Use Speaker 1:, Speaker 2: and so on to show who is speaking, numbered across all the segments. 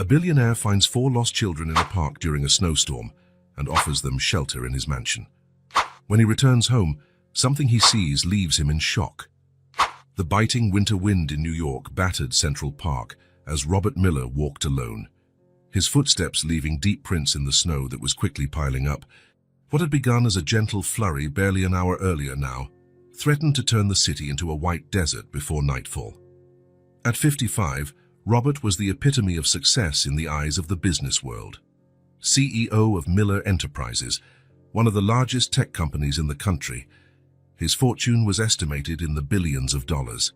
Speaker 1: A billionaire finds 4 lost children in a park during a snowstorm and offers them shelter in his mansion. When he returns home, something he sees leaves him in shock. The biting winter wind in New York battered Central Park as Robert Miller walked alone, his footsteps leaving deep prints in the snow that was quickly piling up. What had begun as a gentle flurry barely an hour earlier now threatened to turn the city into a white desert before nightfall. At 55, Robert was the epitome of success in the eyes of the business world. CEO of Miller Enterprises, one of the largest tech companies in the country, his fortune was estimated in the billions of dollars.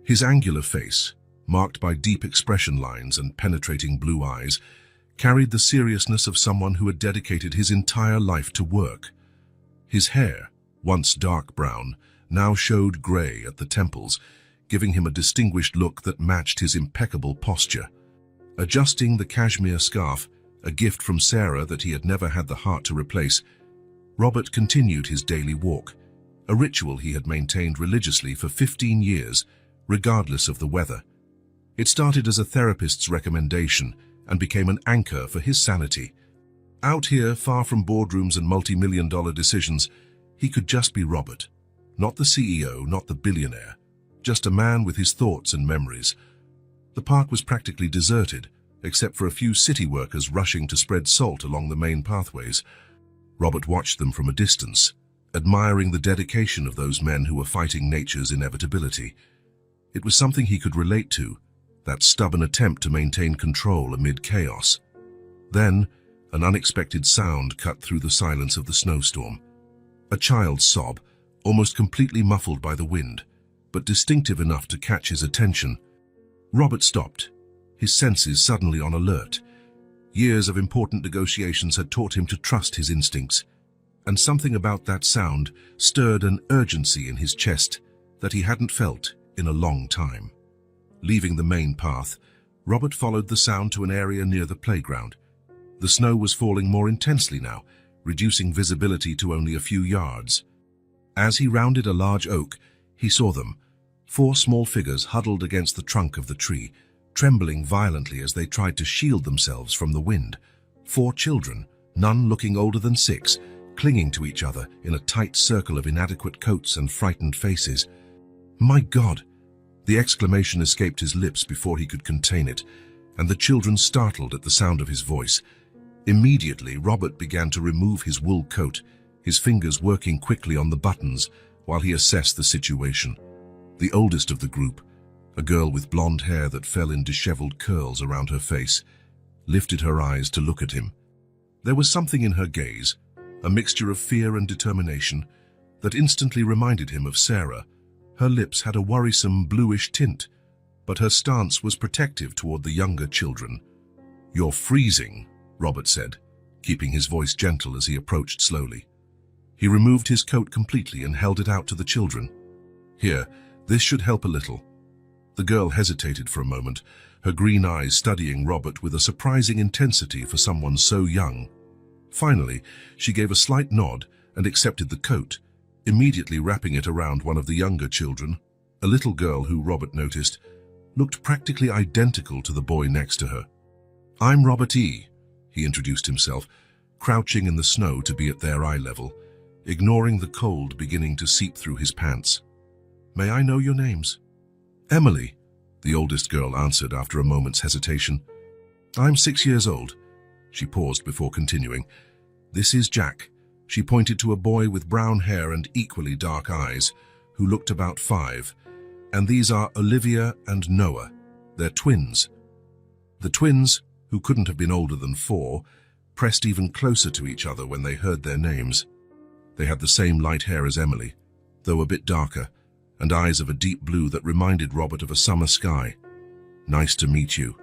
Speaker 1: His angular face, marked by deep expression lines and penetrating blue eyes, carried the seriousness of someone who had dedicated his entire life to work. His hair, once dark brown, now showed gray at the temples, giving him a distinguished look that matched his impeccable posture. Adjusting the cashmere scarf, a gift from Sarah that he had never had the heart to replace, Robert continued his daily walk, a ritual he had maintained religiously for 15 years, regardless of the weather. It started as a therapist's recommendation and became an anchor for his sanity. Out here, far from boardrooms and multi-million-dollar decisions, he could just be Robert. Not the CEO, not the billionaire, just a man with his thoughts and memories. The park was practically deserted, except for a few city workers rushing to spread salt along the main pathways. Robert watched them from a distance, admiring the dedication of those men who were fighting nature's inevitability. It was something he could relate to, that stubborn attempt to maintain control amid chaos. Then, an unexpected sound cut through the silence of the snowstorm. A child's sob, almost completely muffled by the wind, but distinctive enough to catch his attention. Robert stopped, his senses suddenly on alert. Years of important negotiations had taught him to trust his instincts, and something about that sound stirred an urgency in his chest that he hadn't felt in a long time. Leaving the main path, Robert followed the sound to an area near the playground. The snow was falling more intensely now, reducing visibility to only a few yards. As he rounded a large oak, he saw them, 4 small figures huddled against the trunk of the tree, trembling violently as they tried to shield themselves from the wind. 4 children, none looking older than 6, clinging to each other in a tight circle of inadequate coats and frightened faces. "My God!" The exclamation escaped his lips before he could contain it, and the children startled at the sound of his voice. Immediately, Robert began to remove his wool coat, his fingers working quickly on the buttons while he assessed the situation. The oldest of the group, a girl with blonde hair that fell in disheveled curls around her face, lifted her eyes to look at him. There was something in her gaze, a mixture of fear and determination, that instantly reminded him of Sarah. Her lips had a worrisome bluish tint, but her stance was protective toward the younger children. "You're freezing," Robert said, keeping his voice gentle as he approached slowly. He removed his coat completely and held it out to the children. "Here, this should help a little." The girl hesitated for a moment, her green eyes studying Robert with a surprising intensity for someone so young. Finally, she gave a slight nod and accepted the coat, immediately wrapping it around one of the younger children, a little girl who, Robert noticed, looked practically identical to the boy next to her. "I'm Robert E.," he introduced himself, crouching in the snow to be at their eye level, ignoring the cold beginning to seep through his pants. "May I know your names?" "Emily," the oldest girl answered after a moment's hesitation. "I'm 6 years old." She paused before continuing. "This is Jack." She pointed to a boy with brown hair and equally dark eyes, who looked about 5. "And these are Olivia and Noah. They're twins." The twins, who couldn't have been older than 4, pressed even closer to each other when they heard their names. They had the same light hair as Emily, though a bit darker, and eyes of a deep blue that reminded Robert of a summer sky. "Nice to meet you,"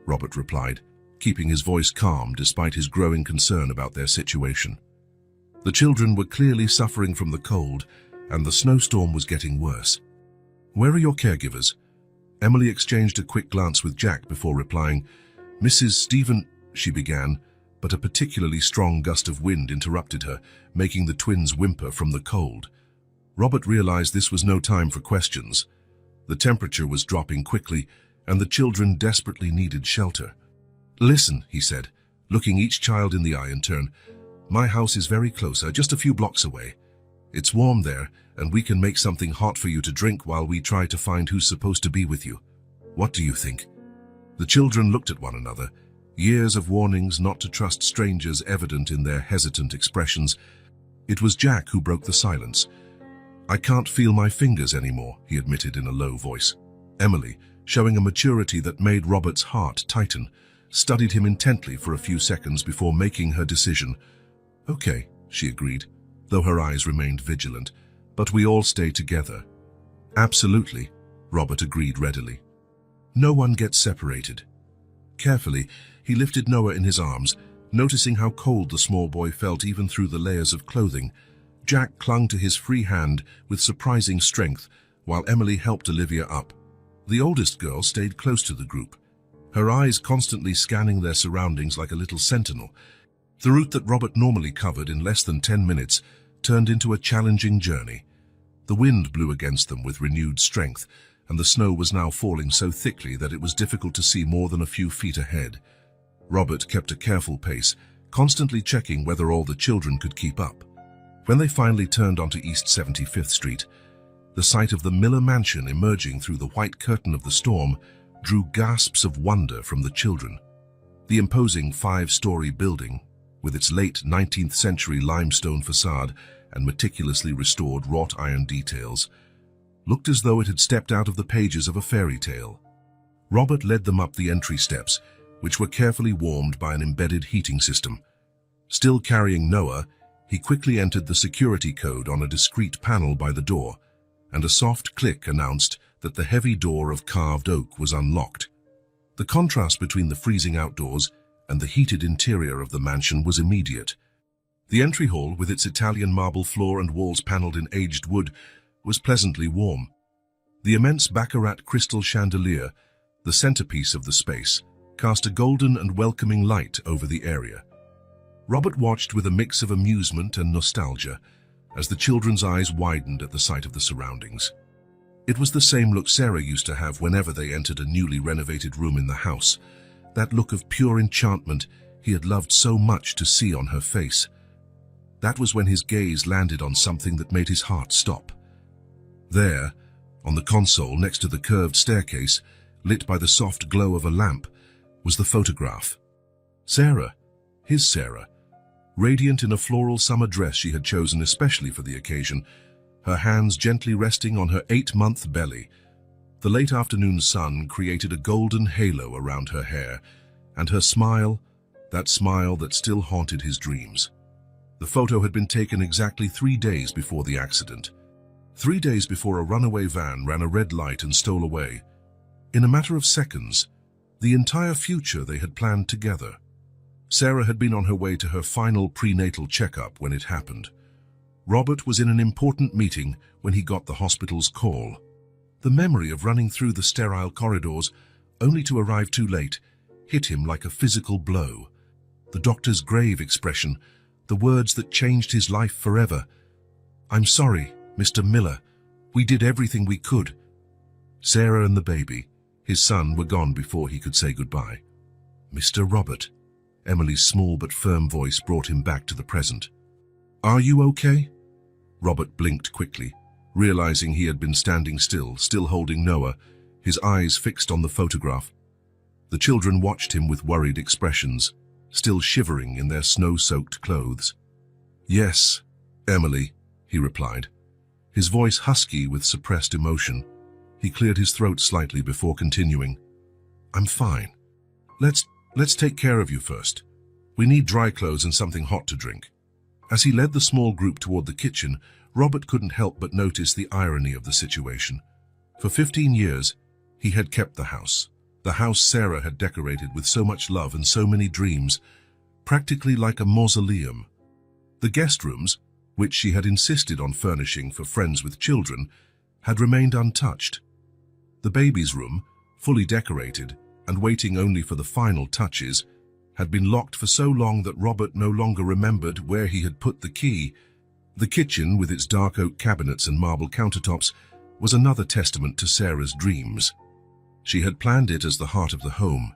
Speaker 1: Robert replied, keeping his voice calm despite his growing concern about their situation. The children were clearly suffering from the cold, and the snowstorm was getting worse. "Where are your caregivers?" Emily exchanged a quick glance with Jack before replying. "Mrs. Stephen," she began, but a particularly strong gust of wind interrupted her, making the twins whimper from the cold. Robert realized this was no time for questions. The temperature was dropping quickly, and the children desperately needed shelter. Listen, he said, looking each child in the eye in turn. My house is very close, just a few blocks away. It's warm there, and we can make something hot for you to drink while we try to find who's supposed to be with you. What do you think? The children looked at one another, years of warnings not to trust strangers evident in their hesitant expressions. It was Jack who broke the silence. I can't feel my fingers anymore, he admitted in a low voice. Emily, showing a maturity that made Robert's heart tighten, studied him intently for a few seconds before making her decision. Okay, she agreed, though her eyes remained vigilant. But we all stay together. Absolutely, Robert agreed readily. No one gets separated. Carefully, he lifted Noah in his arms, noticing how cold the small boy felt even through the layers of clothing. Jack clung to his free hand with surprising strength, while Emily helped Olivia up. The oldest girl stayed close to the group, her eyes constantly scanning their surroundings like a little sentinel. The route that Robert normally covered in less than 10 minutes turned into a challenging journey. The wind blew against them with renewed strength, and the snow was now falling so thickly that it was difficult to see more than a few feet ahead. Robert kept a careful pace, constantly checking whether all the children could keep up. When they finally turned onto East 75th Street, the sight of the Miller mansion emerging through the white curtain of the storm drew gasps of wonder from the children. The imposing 5-story building, with its late 19th century limestone facade and meticulously restored wrought iron details, looked as though it had stepped out of the pages of a fairy tale. Robert led them up the entry steps, which were carefully warmed by an embedded heating system. Still carrying Noah, he quickly entered the security code on a discreet panel by the door, and a soft click announced that the heavy door of carved oak was unlocked. The contrast between the freezing outdoors and the heated interior of the mansion was immediate. The entry hall, with its Italian marble floor and walls paneled in aged wood, was pleasantly warm. The immense baccarat crystal chandelier, the centerpiece of the space, cast a golden and welcoming light over the area. Robert watched with a mix of amusement and nostalgia as the children's eyes widened at the sight of the surroundings. It was the same look Sarah used to have whenever they entered a newly renovated room in the house, that look of pure enchantment he had loved so much to see on her face. That was when his gaze landed on something that made his heart stop. There, on the console next to the curved staircase, lit by the soft glow of a lamp, was the photograph. Sarah, his Sarah, radiant in a floral summer dress she had chosen especially for the occasion, her hands gently resting on her 8-month belly. The late afternoon sun created a golden halo around her hair, and her smile, that smile that still haunted his dreams. The photo had been taken exactly 3 days before the accident. 3 days before a runaway van ran a red light and stole away. In a matter of seconds, the entire future they had planned together. Sarah had been on her way to her final prenatal checkup when it happened. Robert was in an important meeting when he got the hospital's call. The memory of running through the sterile corridors, only to arrive too late, hit him like a physical blow. The doctor's grave expression, the words that changed his life forever. "I'm sorry, Mr. Miller. We did everything we could." Sarah and the baby, his son, were gone before he could say goodbye. "Mr. Robert," Emily's small but firm voice brought him back to the present. "Are you okay?" Robert blinked quickly, realizing he had been standing still holding Noah, his eyes fixed on the photograph. The children watched him with worried expressions, still shivering in their snow-soaked clothes. "Yes, Emily," he replied, his voice husky with suppressed emotion. He cleared his throat slightly before continuing. "I'm fine. Let's take care of you first. We need dry clothes and something hot to drink." As he led the small group toward the kitchen, Robert couldn't help but notice the irony of the situation. For 15 years, he had kept the house Sarah had decorated with so much love and so many dreams, practically like a mausoleum. The guest rooms, which she had insisted on furnishing for friends with children, had remained untouched. The baby's room, fully decorated and waiting only for the final touches, had been locked for so long that Robert no longer remembered where he had put the key. The kitchen, with its dark oak cabinets and marble countertops, was another testament to Sarah's dreams. She had planned it as the heart of the home,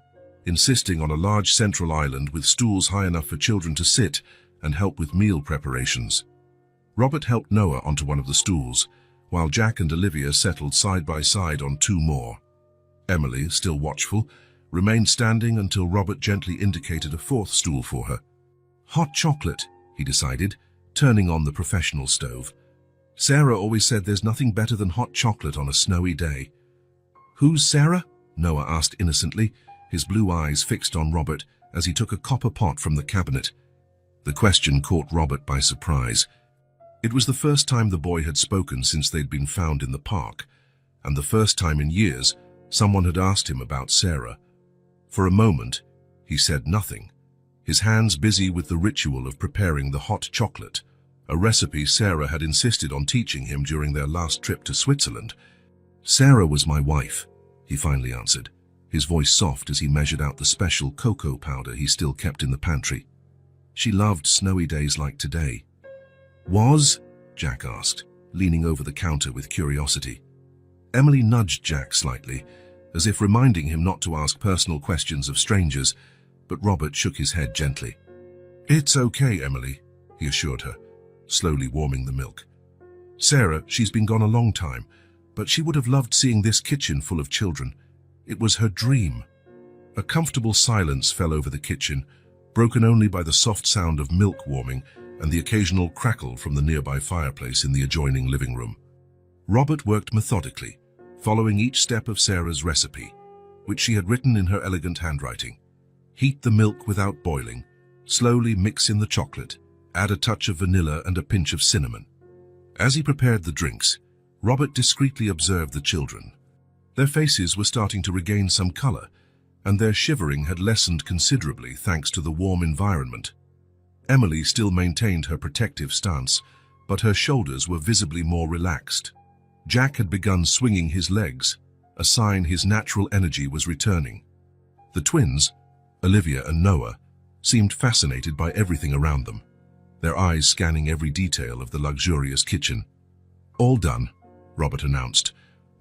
Speaker 1: insisting on a large central island with stools high enough for children to sit and help with meal preparations. Robert helped Noah onto one of the stools, while Jack and Olivia settled side by side on two more. Emily, still watchful, remained standing until Robert gently indicated a fourth stool for her. Hot chocolate, he decided, turning on the professional stove. Sarah always said there's nothing better than hot chocolate on a snowy day. Who's Sarah? Noah asked innocently, his blue eyes fixed on Robert as he took a copper pot from the cabinet. The question caught Robert by surprise. It was the first time the boy had spoken since they'd been found in the park, and the first time in years someone had asked him about Sarah. For a moment, he said nothing, his hands busy with the ritual of preparing the hot chocolate, a recipe Sarah had insisted on teaching him during their last trip to Switzerland. Sarah was my wife, he finally answered, his voice soft as he measured out the special cocoa powder he still kept in the pantry. She loved snowy days like today. Was? Jack asked, leaning over the counter with curiosity. Emily nudged Jack slightly, as if reminding him not to ask personal questions of strangers, but Robert shook his head gently. It's okay, Emily, he assured her, slowly warming the milk. Sarah, she's been gone a long time, but she would have loved seeing this kitchen full of children. It was her dream. A comfortable silence fell over the kitchen, broken only by the soft sound of milk warming and the occasional crackle from the nearby fireplace in the adjoining living room. Robert worked methodically, following each step of Sarah's recipe, which she had written in her elegant handwriting. Heat the milk without boiling, slowly mix in the chocolate, add a touch of vanilla and a pinch of cinnamon. As he prepared the drinks, Robert discreetly observed the children. Their faces were starting to regain some color, and their shivering had lessened considerably thanks to the warm environment. Emily still maintained her protective stance, but her shoulders were visibly more relaxed. Jack had begun swinging his legs, a sign his natural energy was returning. The twins, Olivia and Noah, seemed fascinated by everything around them, their eyes scanning every detail of the luxurious kitchen. All done, Robert announced,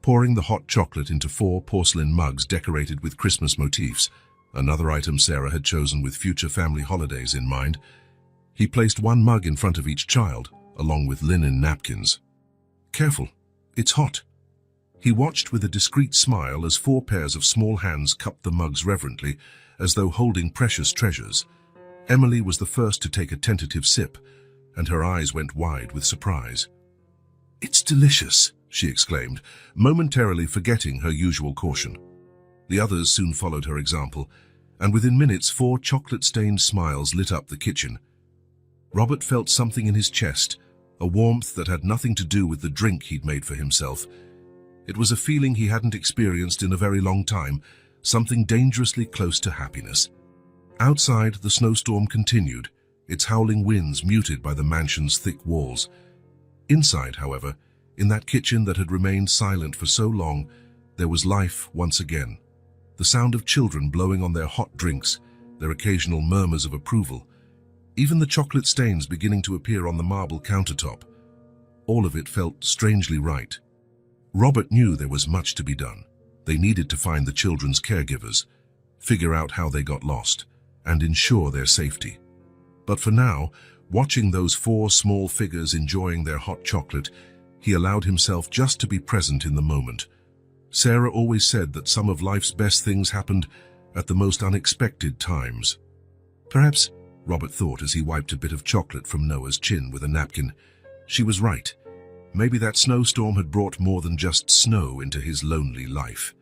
Speaker 1: pouring the hot chocolate into 4 porcelain mugs decorated with Christmas motifs, another item Sarah had chosen with future family holidays in mind. He placed 1 mug in front of each child, along with linen napkins. Careful, it's hot. He watched with a discreet smile as 4 pairs of small hands cupped the mugs reverently, as though holding precious treasures. Emily was the first to take a tentative sip, and her eyes went wide with surprise. It's delicious, she exclaimed, momentarily forgetting her usual caution. The others soon followed her example, and within minutes 4 chocolate-stained smiles lit up the kitchen. Robert felt something in his chest, a warmth that had nothing to do with the drink he'd made for himself. It was a feeling he hadn't experienced in a very long time, something dangerously close to happiness. Outside, the snowstorm continued, its howling winds muted by the mansion's thick walls. Inside, however, in that kitchen that had remained silent for so long, there was life once again. The sound of children blowing on their hot drinks, their occasional murmurs of approval, even the chocolate stains beginning to appear on the marble countertop. All of it felt strangely right. Robert knew there was much to be done. They needed to find the children's caregivers, figure out how they got lost, and ensure their safety. But for now, watching those 4 small figures enjoying their hot chocolate, he allowed himself just to be present in the moment. Sarah always said that some of life's best things happened at the most unexpected times. Perhaps, Robert thought as he wiped a bit of chocolate from Noah's chin with a napkin, she was right. Maybe that snowstorm had brought more than just snow into his lonely life.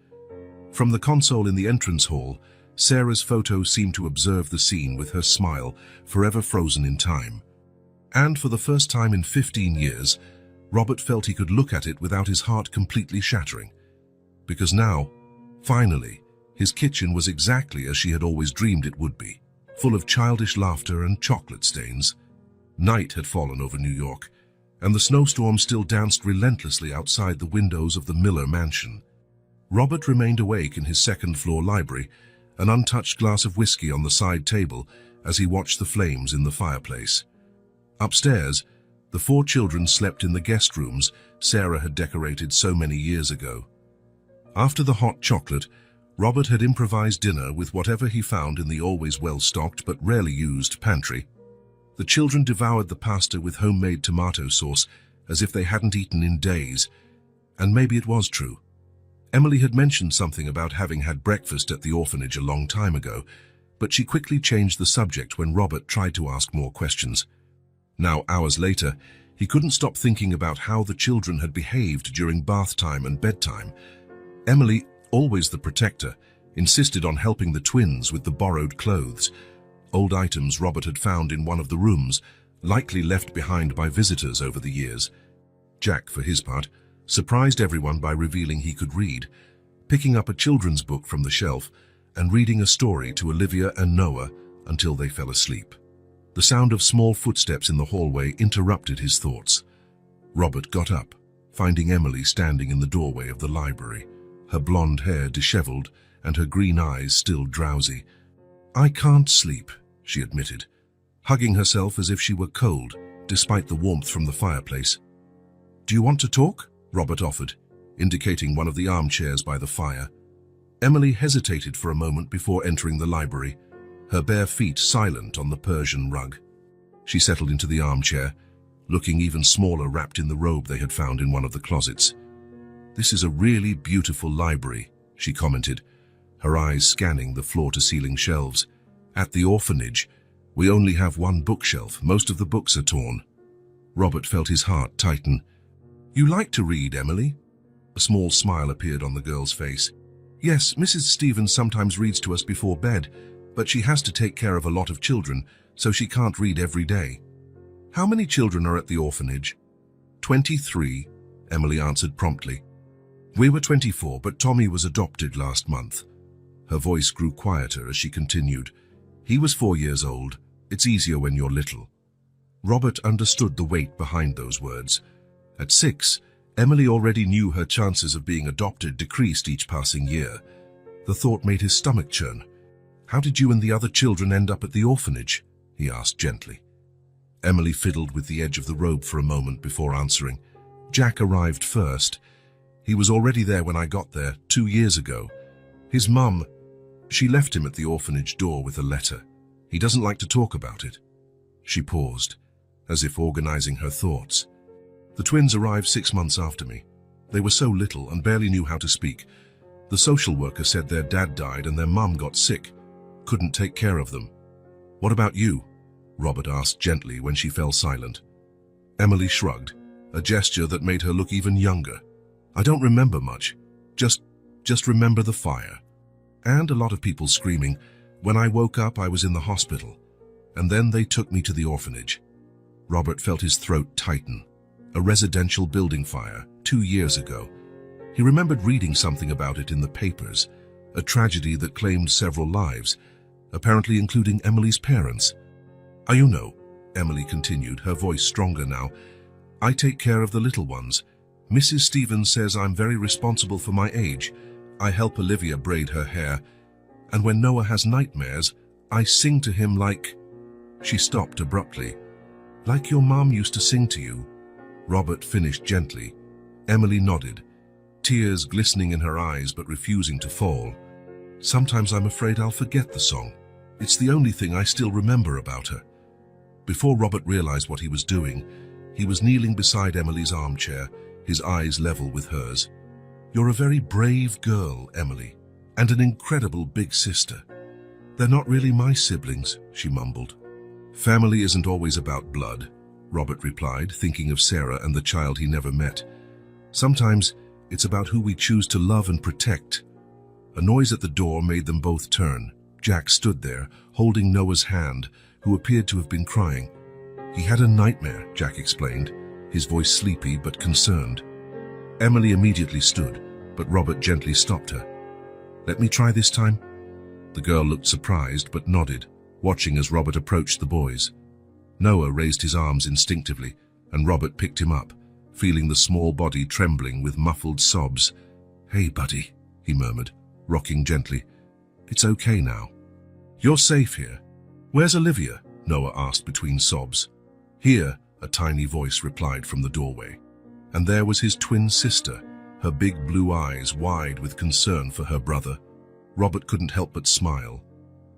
Speaker 1: From the console in the entrance hall, Sarah's photo seemed to observe the scene with her smile, forever frozen in time. And for the first time in 15 years, Robert felt he could look at it without his heart completely shattering. Because now, finally, his kitchen was exactly as she had always dreamed it would be, full of childish laughter and chocolate stains. Night had fallen over New York, and the snowstorm still danced relentlessly outside the windows of the Miller mansion. Robert remained awake in his second-floor library, an untouched glass of whiskey on the side table as he watched the flames in the fireplace. Upstairs, the 4 children slept in the guest rooms Sarah had decorated so many years ago. After the hot chocolate, Robert had improvised dinner with whatever he found in the always well-stocked but rarely used pantry. The children devoured the pasta with homemade tomato sauce as if they hadn't eaten in days, and maybe it was true. Emily had mentioned something about having had breakfast at the orphanage a long time ago, but she quickly changed the subject when Robert tried to ask more questions. Now, hours later, he couldn't stop thinking about how the children had behaved during bath time and bedtime. Emily, always the protector, insisted on helping the twins with the borrowed clothes, old items Robert had found in one of the rooms, likely left behind by visitors over the years. Jack, for his part, surprised everyone by revealing he could read, picking up a children's book from the shelf and reading a story to Olivia and Noah until they fell asleep. The sound of small footsteps in the hallway interrupted his thoughts. Robert got up, finding Emily standing in the doorway of the library, her blonde hair disheveled and her green eyes still drowsy. "I can't sleep," she admitted, hugging herself as if she were cold, despite the warmth from the fireplace. "Do you want to talk?" Robert offered, indicating one of the armchairs by the fire. Emily hesitated for a moment before entering the library, her bare feet silent on the Persian rug. She settled into the armchair, looking even smaller wrapped in the robe they had found in one of the closets. "This is a really beautiful library," she commented, her eyes scanning the floor-to-ceiling shelves. "At the orphanage, we only have one bookshelf. Most of the books are torn." Robert felt his heart tighten. "You like to read, Emily?" A small smile appeared on the girl's face. "Yes, Mrs. Stevens sometimes reads to us before bed, but she has to take care of a lot of children, so she can't read every day." "How many children are at the orphanage?" 23, Emily answered promptly. "We were 24, but Tommy was adopted last month." Her voice grew quieter as she continued. "He was 4 years old. It's easier when you're little." Robert understood the weight behind those words. At 6, Emily already knew her chances of being adopted decreased each passing year. The thought made his stomach churn. "How did you and the other children end up at the orphanage?" he asked gently. Emily fiddled with the edge of the robe for a moment before answering. "Jack arrived first. He was already there when I got there 2 years ago. His mum, she left him at the orphanage door with a letter. He doesn't like to talk about it." She paused, as if organizing her thoughts. "The twins arrived 6 months after me. They were so little and barely knew how to speak. The social worker said their dad died and their mum got sick. Couldn't take care of them." "What about you?" Robert asked gently when she fell silent. Emily shrugged, a gesture that made her look even younger. "I don't remember much. Just remember the fire. And a lot of people screaming. When I woke up, I was in the hospital. And then they took me to the orphanage." Robert felt his throat tighten. A residential building fire, 2 years ago. He remembered reading something about it in the papers, a tragedy that claimed several lives, apparently including Emily's parents. You know," Emily continued, her voice stronger now, "I take care of the little ones. Mrs. Stevens says I'm very responsible for my age. I help Olivia braid her hair. And when Noah has nightmares, I sing to him like—" She stopped abruptly. "Like your mom used to sing to you?" Robert finished gently. Emily nodded, tears glistening in her eyes but refusing to fall. "Sometimes I'm afraid I'll forget the song. It's the only thing I still remember about her." Before Robert realized what he was doing, he was kneeling beside Emily's armchair, his eyes level with hers. "You're a very brave girl, Emily, and an incredible big sister." "They're not really my siblings," she mumbled. "Family isn't always about blood," Robert replied, thinking of Sarah and the child he never met. "Sometimes it's about who we choose to love and protect." A noise at the door made them both turn. Jack stood there, holding Noah's hand, who appeared to have been crying. "He had a nightmare," Jack explained, his voice sleepy but concerned. Emily immediately stood, but Robert gently stopped her. "Let me try this time?" The girl looked surprised but nodded, watching as Robert approached the boys. Noah raised his arms instinctively, and Robert picked him up, feeling the small body trembling with muffled sobs. "Hey, buddy," he murmured, rocking gently. "It's okay now. You're safe here." "Where's Olivia?" Noah asked between sobs. "Here," a tiny voice replied from the doorway. And there was his twin sister, her big blue eyes wide with concern for her brother. Robert couldn't help but smile.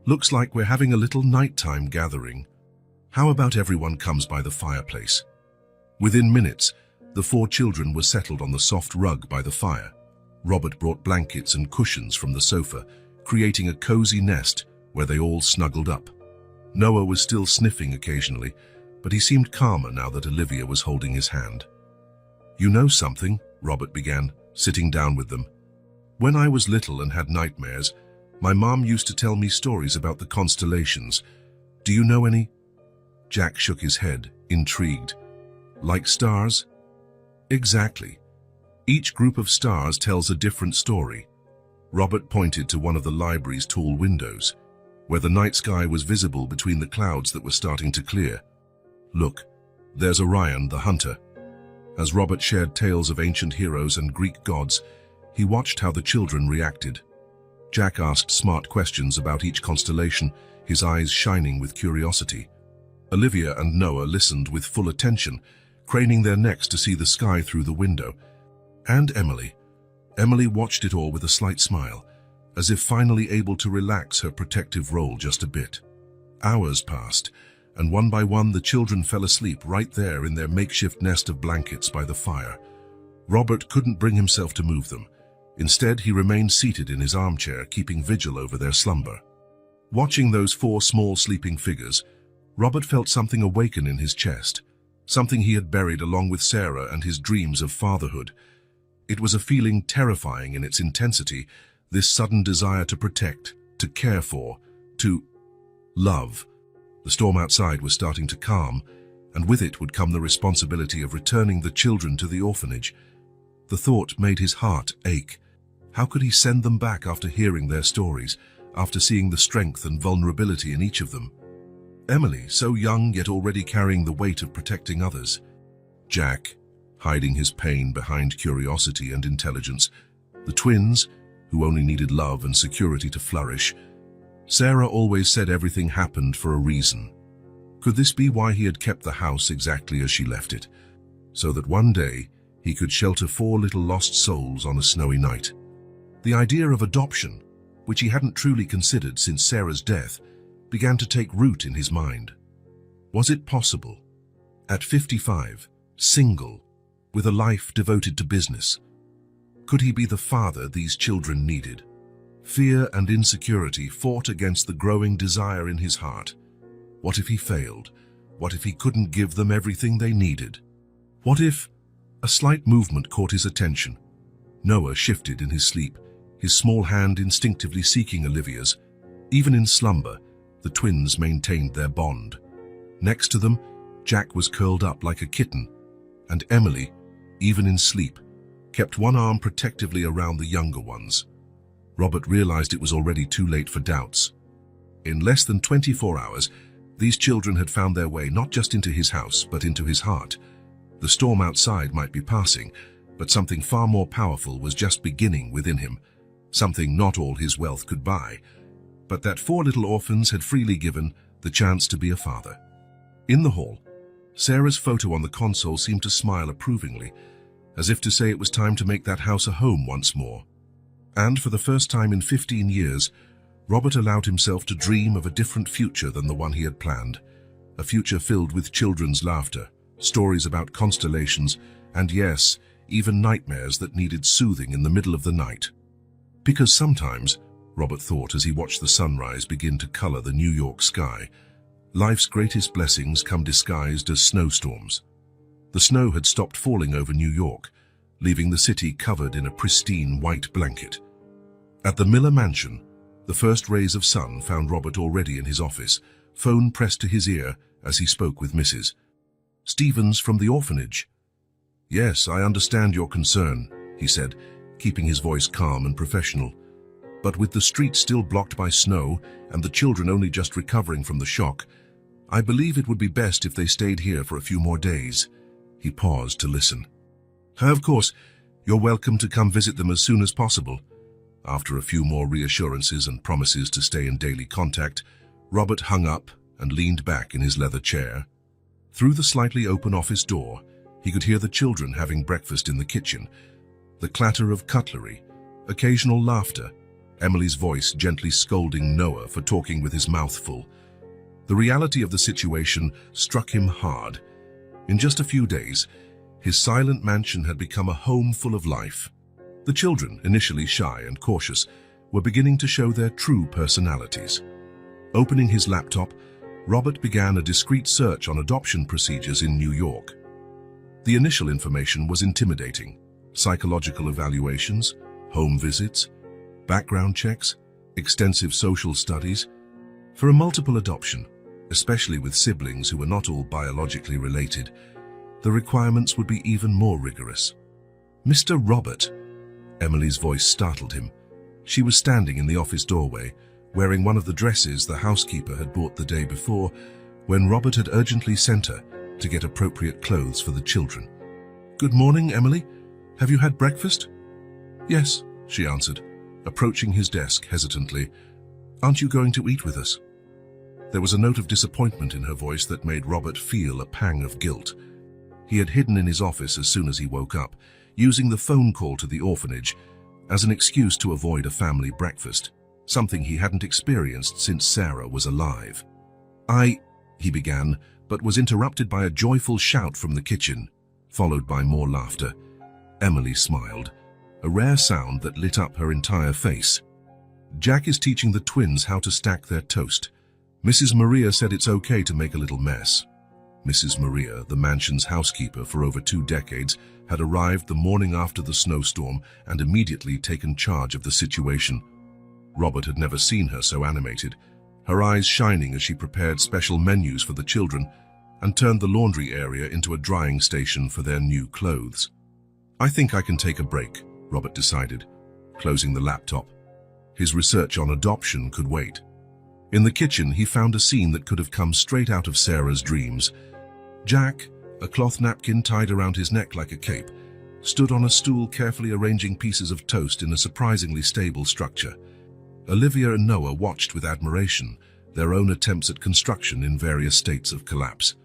Speaker 1: Looks like we're having a little nighttime gathering. How about everyone comes by the fireplace? Within minutes, the 4 children were settled on the soft rug by the fire. Robert brought blankets and cushions from the sofa, creating a cozy nest where they all snuggled up. Noah was still sniffing occasionally, but he seemed calmer now that Olivia was holding his hand. "You know something?" Robert began, sitting down with them. "When I was little and had nightmares, my mom used to tell me stories about the constellations. Do you know any?" Jack shook his head, intrigued. "Like stars?" "Exactly. Each group of stars tells a different story." Robert pointed to one of the library's tall windows, where the night sky was visible between the clouds that were starting to clear. "Look, there's Orion, the hunter." As Robert shared tales of ancient heroes and Greek gods, he watched how the children reacted. Jack asked smart questions about each constellation, his eyes shining with curiosity. Olivia and Noah listened with full attention, craning their necks to see the sky through the window. And Emily. Emily watched it all with a slight smile, as if finally able to relax her protective role just a bit. Hours passed, and one by one the children fell asleep right there in their makeshift nest of blankets by the fire. Robert couldn't bring himself to move them. Instead, he remained seated in his armchair, keeping vigil over their slumber. Watching those 4 small sleeping figures, Robert felt something awaken in his chest, something he had buried along with Sarah and his dreams of fatherhood. It was a feeling terrifying in its intensity, this sudden desire to protect, to care for, to love. The storm outside was starting to calm, and with it would come the responsibility of returning the children to the orphanage. The thought made his heart ache. How could he send them back after hearing their stories, after seeing the strength and vulnerability in each of them? Emily, so young yet already carrying the weight of protecting others. Jack, hiding his pain behind curiosity and intelligence. The twins, who only needed love and security to flourish. Sarah always said everything happened for a reason. Could this be why he had kept the house exactly as she left it? So that one day he could shelter 4 little lost souls on a snowy night. The idea of adoption, which he hadn't truly considered since Sarah's death, began to take root in his mind. Was it possible? At 55, single, with a life devoted to business, could he be the father these children needed? Fear and insecurity fought against the growing desire in his heart. What if he failed? What if he couldn't give them everything they needed? What if... A slight movement caught his attention. Noah shifted in his sleep, his small hand instinctively seeking Olivia's. Even in slumber, the twins maintained their bond. Next to them, Jack was curled up like a kitten, and Emily, even in sleep, kept one arm protectively around the younger ones. Robert realized it was already too late for doubts. In less than 24 hours, these children had found their way not just into his house, but into his heart. The storm outside might be passing, but something far more powerful was just beginning within him, something not all his wealth could buy, but that 4 little orphans had freely given the chance to be a father. In the hall, Sarah's photo on the console seemed to smile approvingly, as if to say it was time to make that house a home once more. And for the first time in 15 years, Robert allowed himself to dream of a different future than the one he had planned, a future filled with children's laughter, stories about constellations, and yes, even nightmares that needed soothing in the middle of the night. Because sometimes, Robert thought as he watched the sunrise begin to color the New York sky, life's greatest blessings come disguised as snowstorms. The snow had stopped falling over New York, leaving the city covered in a pristine white blanket. At the Miller mansion, the first rays of sun found Robert already in his office, phone pressed to his ear as he spoke with Mrs. Stevens from the orphanage. "Yes, I understand your concern," he said, keeping his voice calm and professional. "But with the streets still blocked by snow and the children only just recovering from the shock, I believe it would be best if they stayed here for a few more days." He paused to listen. "Of course, you're welcome to come visit them as soon as possible." After a few more reassurances and promises to stay in daily contact, Robert hung up and leaned back in his leather chair. Through the slightly open office door, he could hear the children having breakfast in the kitchen, the clatter of cutlery, occasional laughter, Emily's voice gently scolding Noah for talking with his mouth full. The reality of the situation struck him hard. In just a few days, his silent mansion had become a home full of life. The children, initially shy and cautious, were beginning to show their true personalities. Opening his laptop, Robert began a discreet search on adoption procedures in New York. The initial information was intimidating: psychological evaluations, home visits, background checks, extensive social studies. For a multiple adoption, especially with siblings who were not all biologically related, the requirements would be even more rigorous. "Mr. Robert," Emily's voice startled him. She was standing in the office doorway, wearing one of the dresses the housekeeper had bought the day before, when Robert had urgently sent her to get appropriate clothes for the children. "Good morning, Emily. Have you had breakfast?" "Yes," she answered, approaching his desk hesitantly. "Aren't you going to eat with us?" There was a note of disappointment in her voice that made Robert feel a pang of guilt. He had hidden in his office as soon as he woke up, using the phone call to the orphanage as an excuse to avoid a family breakfast, something he hadn't experienced since Sarah was alive. He began, but was interrupted by a joyful shout from the kitchen, followed by more laughter. Emily smiled, a rare sound that lit up her entire face. "Jack is teaching the twins how to stack their toast. Mrs. Maria said it's okay to make a little mess." Mrs. Maria, the mansion's housekeeper for over 2 decades, had arrived the morning after the snowstorm and immediately taken charge of the situation. Robert had never seen her so animated, her eyes shining as she prepared special menus for the children and turned the laundry area into a drying station for their new clothes. "I think I can take a break," Robert decided, closing the laptop. His research on adoption could wait. In the kitchen, he found a scene that could have come straight out of Sarah's dreams. Jack, a cloth napkin tied around his neck like a cape, stood on a stool carefully arranging pieces of toast in a surprisingly stable structure. Olivia and Noah watched with admiration, their own attempts at construction in various states of collapse.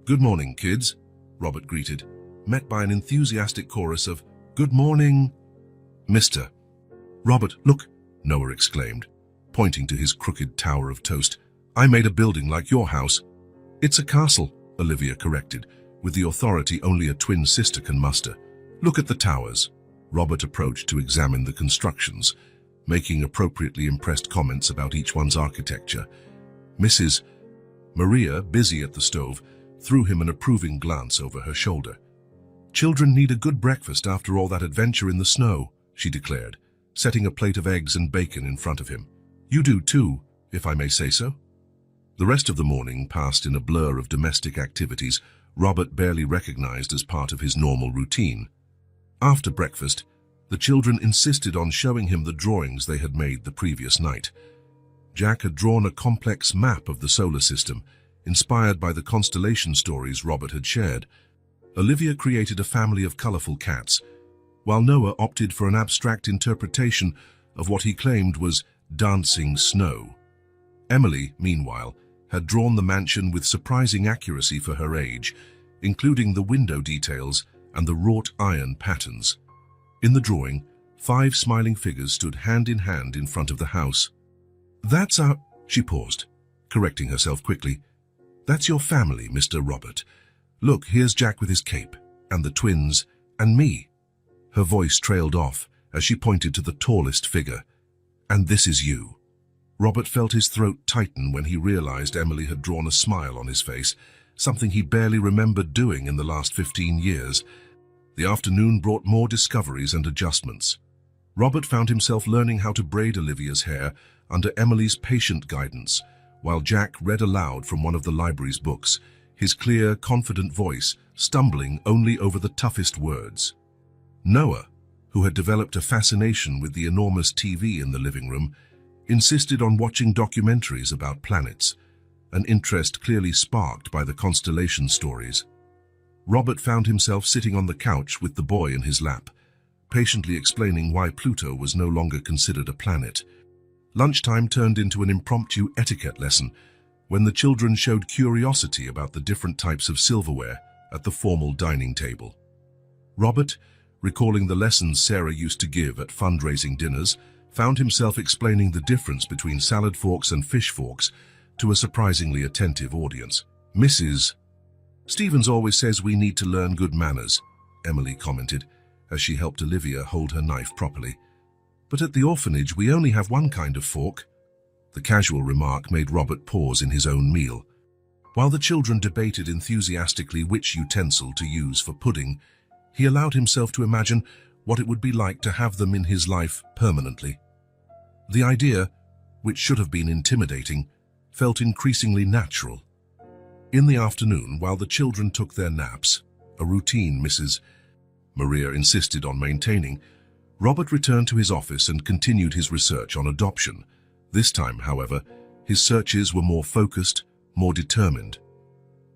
Speaker 1: "Good morning, kids," Robert greeted, met by an enthusiastic chorus of "Good morning, Mr." "Robert, look," Noah exclaimed, pointing to his crooked tower of toast. "I made a building like your house." "It's a castle," Olivia corrected, with the authority only a twin sister can muster. "Look at the towers." Robert approached to examine the constructions, making appropriately impressed comments about each one's architecture. Mrs. Maria, busy at the stove, threw him an approving glance over her shoulder. "Children need a good breakfast after all that adventure in the snow," she declared, setting a plate of eggs and bacon in front of him. "You do too, if I may say so." The rest of the morning passed in a blur of domestic activities Robert barely recognized as part of his normal routine. After breakfast, the children insisted on showing him the drawings they had made the previous night. Jack had drawn a complex map of the solar system, inspired by the constellation stories Robert had shared. Olivia created a family of colorful cats, while Noah opted for an abstract interpretation of what he claimed was dancing snow. Emily, meanwhile, had drawn the mansion with surprising accuracy for her age, including the window details and the wrought iron patterns. In the drawing, 5 smiling figures stood hand in hand in front of the house. "That's our—" She paused, correcting herself quickly. "That's your family, Mr. Robert. Look, here's Jack with his cape, and the twins, and me." Her voice trailed off as she pointed to the tallest figure. "And this is you." Robert felt his throat tighten when he realized Emily had drawn a smile on his face, something he barely remembered doing in the last 15 years. The afternoon brought more discoveries and adjustments. Robert found himself learning how to braid Olivia's hair under Emily's patient guidance, while Jack read aloud from one of the library's books, his clear, confident voice stumbling only over the toughest words. Noah, who had developed a fascination with the enormous TV in the living room, insisted on watching documentaries about planets, an interest clearly sparked by the constellation stories. Robert found himself sitting on the couch with the boy in his lap, patiently explaining why Pluto was no longer considered a planet. Lunchtime turned into an impromptu etiquette lesson when the children showed curiosity about the different types of silverware at the formal dining table. Robert, recalling the lessons Sarah used to give at fundraising dinners, found himself explaining the difference between salad forks and fish forks to a surprisingly attentive audience. Mrs. Stevens always says we need to learn good manners, Emily commented, as she helped Olivia hold her knife properly. But at the orphanage we only have one kind of fork. The casual remark made Robert pause in his own meal. While the children debated enthusiastically which utensil to use for pudding, he allowed himself to imagine what it would be like to have them in his life permanently. The idea, which should have been intimidating, felt increasingly natural. In the afternoon, while the children took their naps, a routine Mrs. Maria insisted on maintaining, Robert returned to his office and continued his research on adoption. This time, however, his searches were more focused, more determined.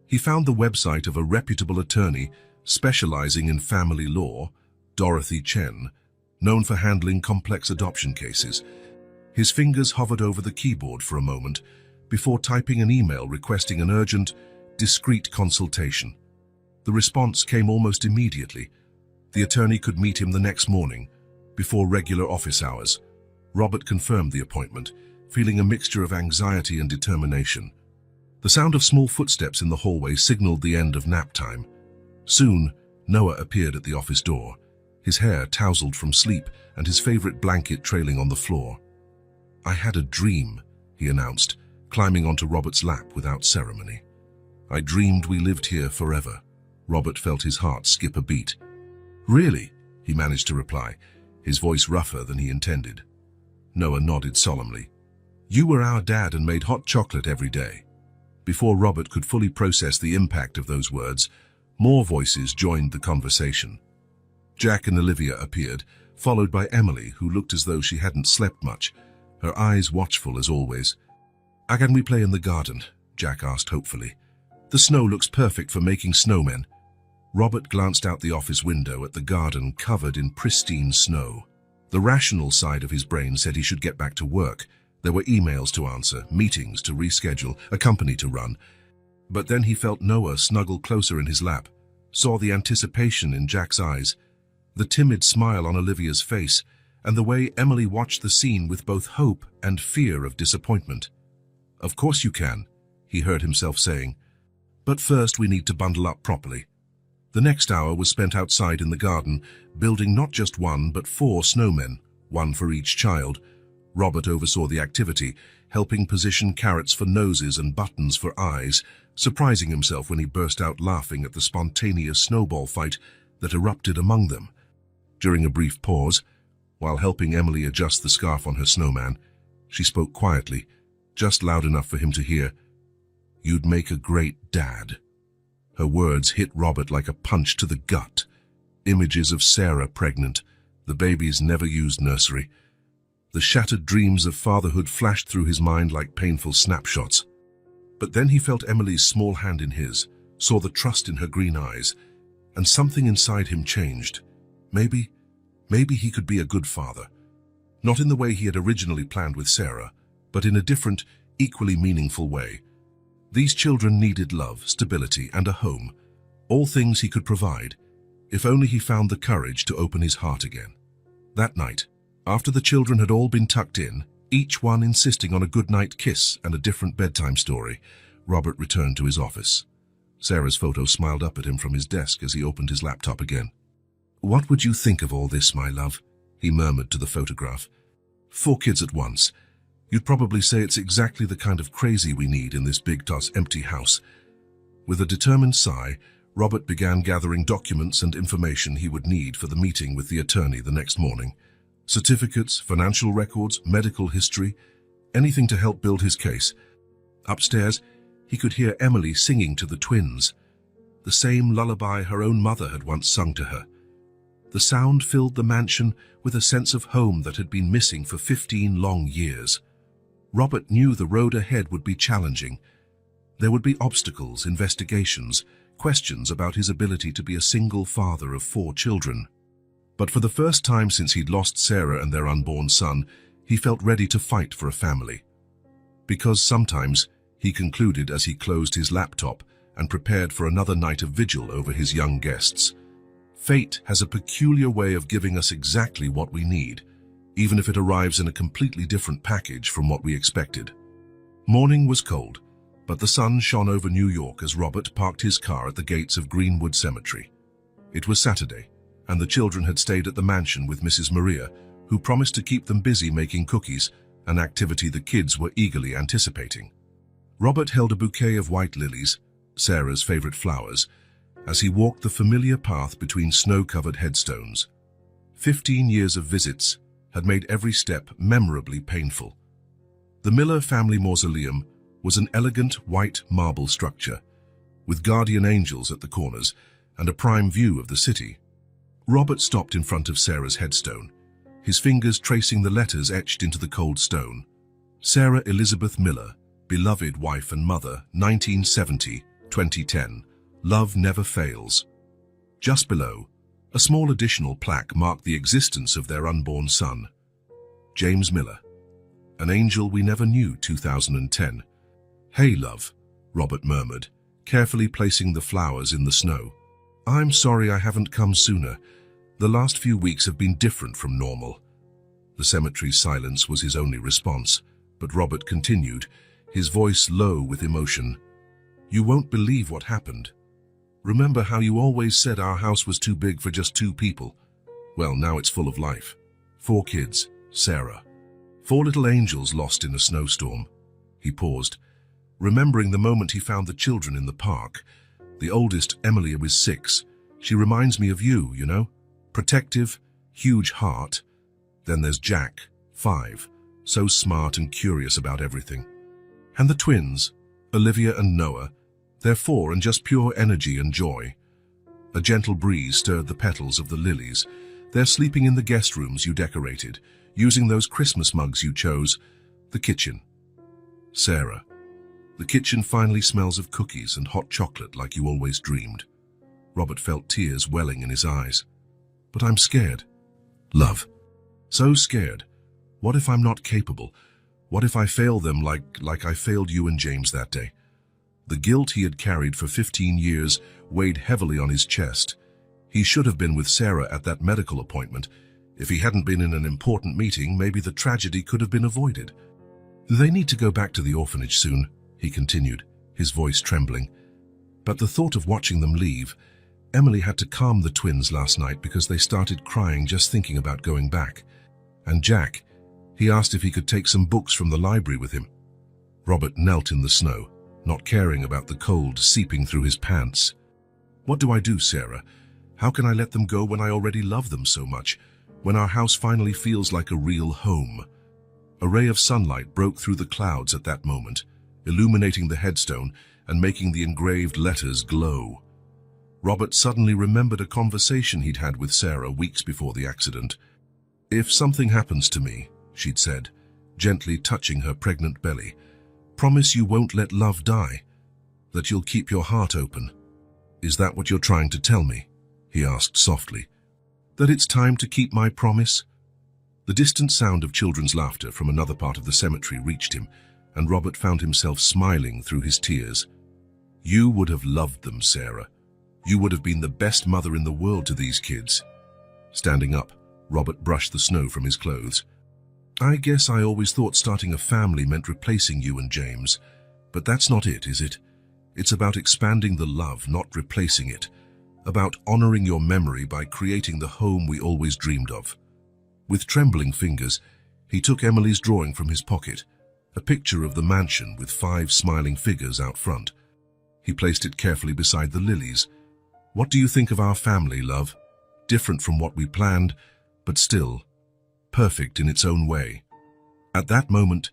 Speaker 1: He found the website of a reputable attorney specializing in family law, Dorothy Scen, known for handling complex adoption cases. His fingers hovered over the keyboard for a moment before typing an email requesting an urgent, discreet consultation. The response came almost immediately. The attorney could meet him the next morning, before regular office hours. Robert confirmed the appointment, feeling a mixture of anxiety and determination. The sound of small footsteps in the hallway signaled the end of nap time. Soon, Noah appeared at the office door, his hair tousled from sleep and his favorite blanket trailing on the floor. "I had a dream," he announced, climbing onto Robert's lap without ceremony. "I dreamed we lived here forever." Robert felt his heart skip a beat. "Really?" he managed to reply, his voice rougher than he intended. Noah nodded solemnly. "You were our dad and made hot chocolate every day." Before Robert could fully process the impact of those words, more voices joined the conversation. Jack and Olivia appeared, followed by Emily, who looked as though she hadn't slept much, her eyes watchful as always. "Can we play in the garden?" Jack asked hopefully. "The snow looks perfect for making snowmen." Robert glanced out the office window at the garden covered in pristine snow. The rational side of his brain said he should get back to work. There were emails to answer, meetings to reschedule, a company to run. But then he felt Noah snuggle closer in his lap, saw the anticipation in Jack's eyes, the timid smile on Olivia's face, and the way Emily watched the scene with both hope and fear of disappointment. "Of course you can," he heard himself saying. "But first we need to bundle up properly." The next hour was spent outside in the garden, building not just one but 4 snowmen, one for each child. Robert oversaw the activity, helping position carrots for noses and buttons for eyes, surprising himself when he burst out laughing at the spontaneous snowball fight that erupted among them. During a brief pause, while helping Emily adjust the scarf on her snowman, she spoke quietly, just loud enough for him to hear, "You'd make a great dad." Her words hit Robert like a punch to the gut. Images of Sarah pregnant, the baby's never-used nursery. The shattered dreams of fatherhood flashed through his mind like painful snapshots. But then he felt Emily's small hand in his, saw the trust in her green eyes, and something inside him changed. Maybe he could be a good father. Not in the way he had originally planned with Sarah, but in a different, equally meaningful way. These children needed love, stability, and a home, all things he could provide, if only he found the courage to open his heart again. That night, after the children had all been tucked in, each one insisting on a goodnight kiss and a different bedtime story, Robert returned to his office. Sarah's photo smiled up at him from his desk as he opened his laptop again. "What would you think of all this, my love?" he murmured to the photograph. 4 kids at once. You'd probably say it's exactly the kind of crazy we need in this big empty house." With a determined sigh, Robert began gathering documents and information he would need for the meeting with the attorney the next morning. Certificates, financial records, medical history, anything to help build his case. Upstairs, he could hear Emily singing to the twins, the same lullaby her own mother had once sung to her. The sound filled the mansion with a sense of home that had been missing for 15 long years. Robert knew the road ahead would be challenging. There would be obstacles, investigations, questions about his ability to be a single father of 4 children. But for the first time since he'd lost Sarah and their unborn son, he felt ready to fight for a family. Because sometimes, he concluded as he closed his laptop and prepared for another night of vigil over his young guests, fate has a peculiar way of giving us exactly what we need. even if it arrives in a completely different package from what we expected. Morning was cold, but the sun shone over New York as Robert parked his car at the gates of Greenwood Cemetery. It was Saturday, and the children had stayed at the mansion with Mrs. Maria, who promised to keep them busy making cookies, an activity the kids were eagerly anticipating. Robert held a bouquet of white lilies, Sarah's favorite flowers, as he walked the familiar path between snow-covered headstones. 15 years of visits had made every step memorably painful. The Miller family mausoleum was an elegant white marble structure, with guardian angels at the corners and a prime view of the city. Robert stopped in front of Sarah's headstone, his fingers tracing the letters etched into the cold stone. Sarah Elizabeth Miller, beloved wife and mother, 1970-2010. Love never fails. Just below, a small additional plaque marked the existence of their unborn son, James Miller. An angel we never knew, 2010. "Hey, love," Robert murmured, carefully placing the flowers in the snow. "I'm sorry I haven't come sooner. The last few weeks have been different from normal." The cemetery's silence was his only response, but Robert continued, his voice low with emotion. "You won't believe what happened. Remember how you always said our house was too big for just 2 people? Well, now it's full of life. 4 kids, Sarah. 4 little angels lost in a snowstorm." He paused, remembering the moment he found the children in the park. "The oldest, Emily, was 6. She reminds me of you, you know? Protective, huge heart. Then there's Jack, 5, so smart and curious about everything. And the twins, Olivia and Noah. They're 4 and just pure energy and joy." A gentle breeze stirred the petals of the lilies. "They're sleeping in the guest rooms you decorated, using those Christmas mugs you chose. The kitchen." Sarah. "The kitchen finally smells of cookies and hot chocolate like you always dreamed." Robert felt tears welling in his eyes. "But I'm scared." "Love." "So scared. What if I'm not capable? What if I fail them like I failed you and James that day?" The guilt he had carried for 15 years weighed heavily on his chest. He should have been with Sarah at that medical appointment. If he hadn't been in an important meeting, maybe the tragedy could have been avoided. "They need to go back to the orphanage soon," he continued, his voice trembling. But the thought of watching them leave, Emily had to calm the twins last night because they started crying just thinking about going back. And Jack, he asked if he could take some books from the library with him. Robert knelt in the snow, not caring about the cold seeping through his pants. "What do I do, Sarah? How can I let them go when I already love them so much, when our house finally feels like a real home?" A ray of sunlight broke through the clouds at that moment, illuminating the headstone and making the engraved letters glow. Robert suddenly remembered a conversation he'd had with Sarah weeks before the accident. "If something happens to me," she'd said, gently touching her pregnant belly, "promise you won't let love die, that you'll keep your heart open." "Is that what you're trying to tell me?" he asked softly. "That it's time to keep my promise?" The distant sound of children's laughter from another part of the cemetery reached him, and Robert found himself smiling through his tears. "You would have loved them, Sarah. You would have been the best mother in the world to these kids." Standing up, Robert brushed the snow from his clothes. "I guess I always thought starting a family meant replacing you and James, but that's not it, is it? It's about expanding the love, not replacing it. About honoring your memory by creating the home we always dreamed of." With trembling fingers, he took Emily's drawing from his pocket, a picture of the mansion with 5 smiling figures out front. He placed it carefully beside the lilies. "What do you think of our family, love? Different from what we planned, but still perfect in its own way." At that moment,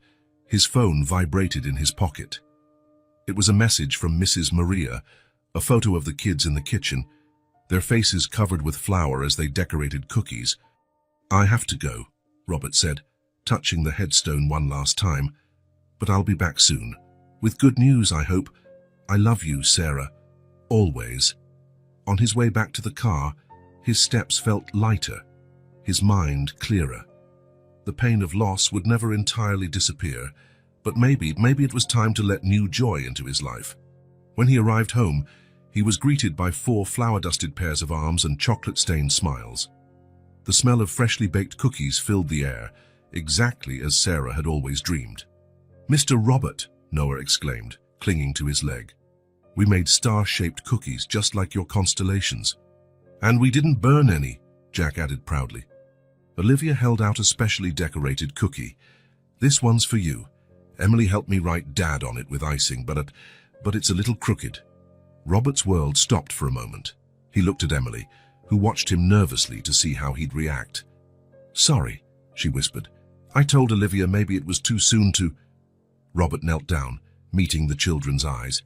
Speaker 1: his phone vibrated in his pocket. It was a message from Mrs. Maria, a photo of the kids in the kitchen, their faces covered with flour as they decorated cookies. "I have to go," Robert said, touching the headstone one last time, "but I'll be back soon. With good news, I hope. I love you, Sarah. Always." On his way back to the car, his steps felt lighter, his mind clearer. The pain of loss would never entirely disappear, but maybe it was time to let new joy into his life. When he arrived home, he was greeted by 4 flower-dusted pairs of arms and chocolate-stained smiles. The smell of freshly baked cookies filled the air, exactly as Sarah had always dreamed. "Mr. Robert," Noah exclaimed, clinging to his leg. "We made star-shaped cookies just like your constellations." "And we didn't burn any," Jack added proudly. Olivia held out a specially decorated cookie. "This one's for you. Emily helped me write Dad on it with icing, but it's a little crooked." Robert's world stopped for a moment. He looked at Emily, who watched him nervously to see how he'd react. "Sorry," she whispered. "I told Olivia maybe it was too soon to—" Robert knelt down, meeting the children's eyes.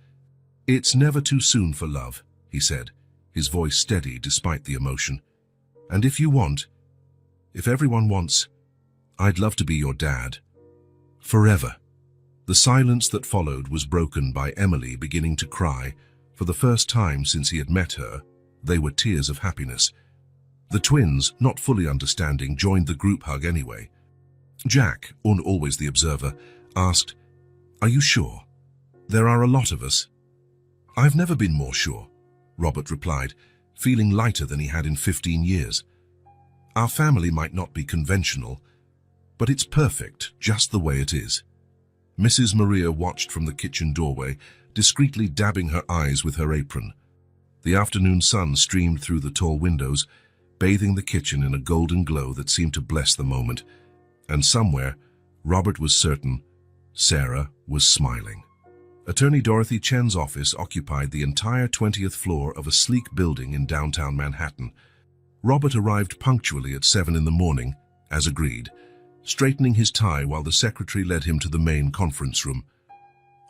Speaker 1: "It's never too soon for love," he said, his voice steady despite the emotion. "And if you want, if everyone wants, I'd love to be your dad. Forever." The silence that followed was broken by Emily beginning to cry. For the first time since he had met her, they were tears of happiness. The twins, not fully understanding, joined the group hug anyway. Jack, always the observer, asked, "Are you sure? There are a lot of us." "I've never been more sure," Robert replied, feeling lighter than he had in 15 years. "Our family might not be conventional, but it's perfect just the way it is." Mrs. Maria watched from the kitchen doorway, discreetly dabbing her eyes with her apron. The afternoon sun streamed through the tall windows, bathing the kitchen in a golden glow that seemed to bless the moment. And somewhere, Robert was certain, Sarah was smiling. Attorney Dorothy Chen's office occupied the entire 20th floor of a sleek building in downtown Manhattan. Robert arrived punctually at 7 in the morning, as agreed, straightening his tie while the secretary led him to the main conference room.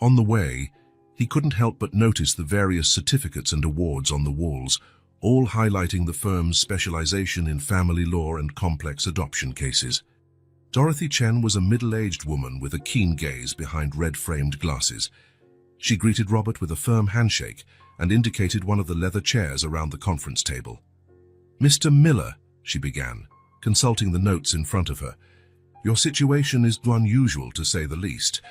Speaker 1: On the way, he couldn't help but notice the various certificates and awards on the walls, all highlighting the firm's specialization in family law and complex adoption cases. Dorothy Chen was a middle-aged woman with a keen gaze behind red-framed glasses. She greeted Robert with a firm handshake and indicated one of the leather chairs around the conference table. "Mr. Miller," she began, consulting the notes in front of her, "your situation is unusual, to say the least.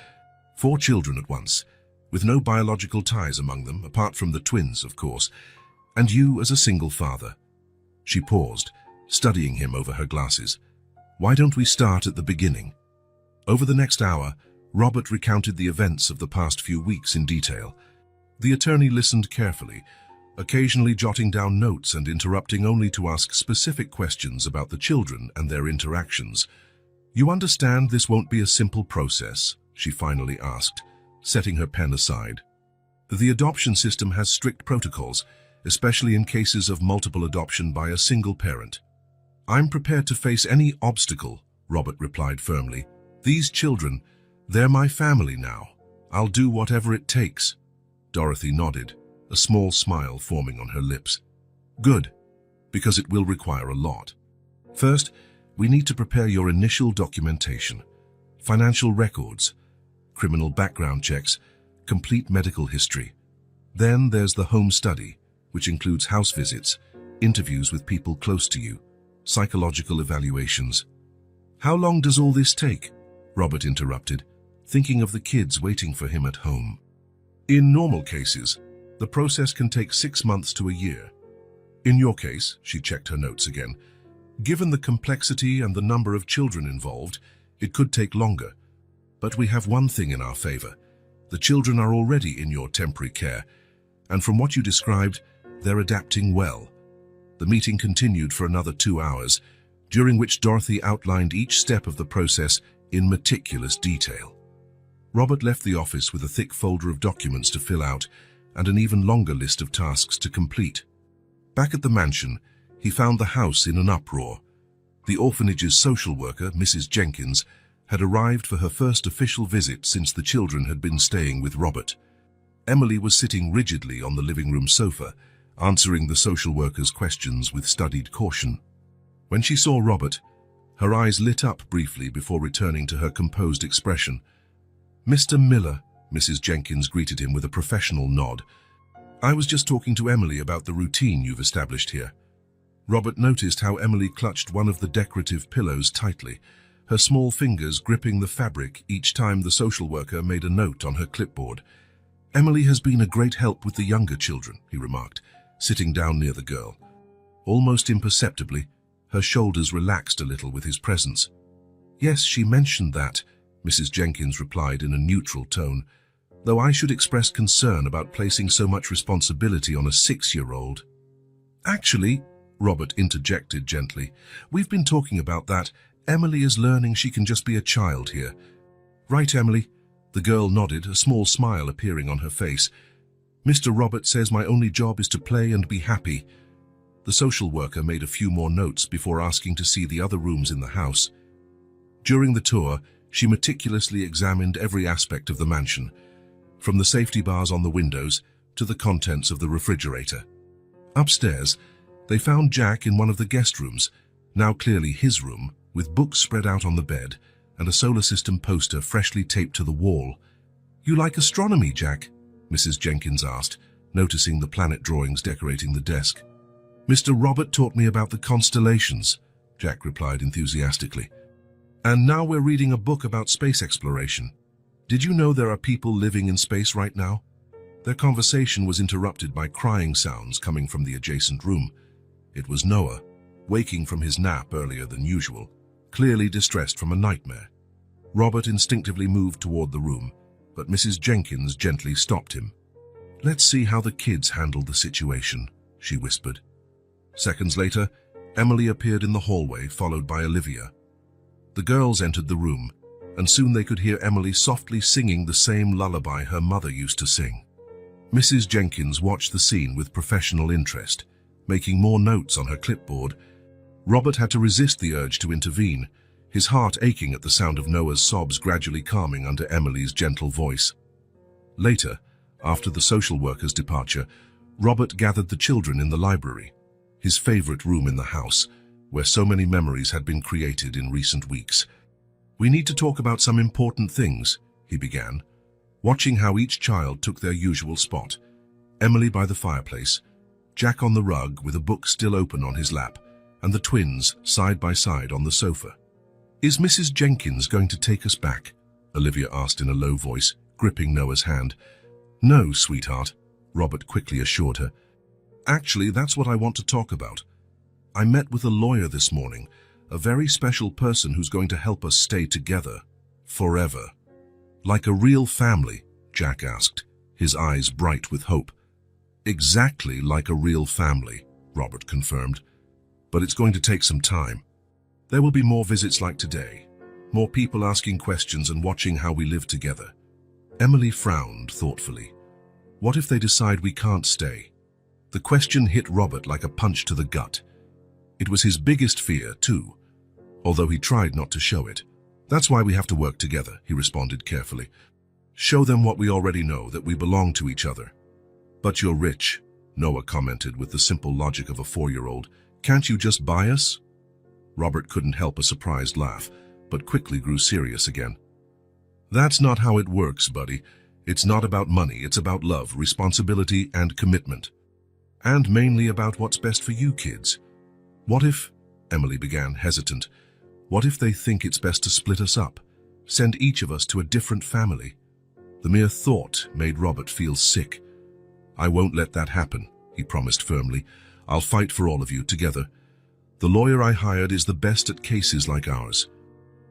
Speaker 1: 4 children at once, with no biological ties among them, apart from the twins, of course, and you as a single father." She paused, studying him over her glasses. "Why don't we start at the beginning?" Over the next hour, Robert recounted the events of the past few weeks in detail. The attorney listened carefully, occasionally jotting down notes and interrupting only to ask specific questions about the children and their interactions. "You understand this won't be a simple process?" she finally asked, setting her pen aside. "The adoption system has strict protocols, especially in cases of multiple adoption by a single parent." "I'm prepared to face any obstacle," Robert replied firmly. "These children, they're my family now. I'll do whatever it takes." Dorothy nodded, a small smile forming on her lips. "Good, because it will require a lot. First, we need to prepare your initial documentation, financial records, criminal background checks, complete medical history. Then there's the home study, which includes house visits, interviews with people close to you, psychological evaluations." "How long does all this take?" Robert interrupted, thinking of the kids waiting for him at home. "In normal cases, the process can take 6 months to a year. In your case," she checked her notes again, "given the complexity and the number of children involved, it could take longer. But we have one thing in our favor. The children are already in your temporary care, and from what you described, they're adapting well." The meeting continued for another 2 hours, during which Dorothy outlined each step of the process in meticulous detail. Robert left the office with a thick folder of documents to fill out and an even longer list of tasks to complete. Back at the mansion, he found the house in an uproar. The orphanage's social worker, Mrs. Jenkins, had arrived for her first official visit since the children had been staying with Robert. Emily was sitting rigidly on the living room sofa, answering the social worker's questions with studied caution. When she saw Robert, her eyes lit up briefly before returning to her composed expression. "Mr. Miller," Mrs. Jenkins greeted him with a professional nod. "I was just talking to Emily about the routine you've established here." Robert noticed how Emily clutched one of the decorative pillows tightly, her small fingers gripping the fabric each time the social worker made a note on her clipboard. "Emily has been a great help with the younger children," he remarked, sitting down near the girl. Almost imperceptibly, Her shoulders relaxed a little with his presence. "Yes, she mentioned that," Mrs. Jenkins replied in a neutral tone, "though I should express concern about placing so much responsibility on a 6-year-old. "Actually," Robert interjected gently, "we've been talking about that. Emily is learning she can just be a child here." "Right, Emily." The girl nodded, a small smile appearing on her face. "Mr. Robert says my only job is to play and be happy." The social worker made a few more notes before asking to see the other rooms in the house. During the tour, she meticulously examined every aspect of the mansion, from the safety bars on the windows to the contents of the refrigerator. Upstairs, they found Jack in one of the guest rooms, now clearly his room, with books spread out on the bed and a solar system poster freshly taped to the wall. "You like astronomy, Jack?" Mrs. Jenkins asked, noticing the planet drawings decorating the desk. "Mr. Robert taught me about the constellations," Jack replied enthusiastically. "And now we're reading a book about space exploration. Did you know there are people living in space right now?" Their conversation was interrupted by crying sounds coming from the adjacent room. It was Noah, waking from his nap earlier than usual, clearly distressed from a nightmare. Robert instinctively moved toward the room, but Mrs. Jenkins gently stopped him. "Let's see how the kids handled the situation," she whispered. Seconds later, Emily appeared in the hallway, followed by Olivia. The girls entered the room, and soon they could hear Emily softly singing the same lullaby her mother used to sing. Mrs. Jenkins watched the scene with professional interest, making more notes on her clipboard. Robert had to resist the urge to intervene, his heart aching at the sound of Noah's sobs gradually calming under Emily's gentle voice. Later, after the social worker's departure, Robert gathered the children in the library, his favorite room in the house, where so many memories had been created in recent weeks. "We need to talk about some important things," he began, watching how each child took their usual spot. Emily by the fireplace, Jack on the rug with a book still open on his lap, and the twins side by side on the sofa. "Is Mrs. Jenkins going to take us back?" Olivia asked in a low voice, gripping Noah's hand. "No, sweetheart," Robert quickly assured her. "Actually, that's what I want to talk about. I met with a lawyer this morning, a very special person who's going to help us stay together. Forever." "Like a real family?" Jack asked, his eyes bright with hope. "Exactly like a real family," Robert confirmed. "But it's going to take some time. There will be more visits like today, more people asking questions and watching how we live together." Emily frowned thoughtfully. "What if they decide we can't stay?" The question hit Robert like a punch to the gut. It was his biggest fear, too, although he tried not to show it. "That's why we have to work together," he responded carefully. "Show them what we already know, that we belong to each other." "But you're rich," Noah commented with the simple logic of a 4-year-old. "Can't you just buy us?" Robert couldn't help a surprised laugh, but quickly grew serious again. "That's not how it works, buddy. It's not about money, it's about love, responsibility, and commitment. And mainly about what's best for you kids. What if," Emily began, hesitant, "what if they think it's best to split us up, send each of us to a different family?" The mere thought made Robert feel sick. "I won't let that happen," he promised firmly. "I'll fight for all of you together. The lawyer I hired is the best at cases like ours.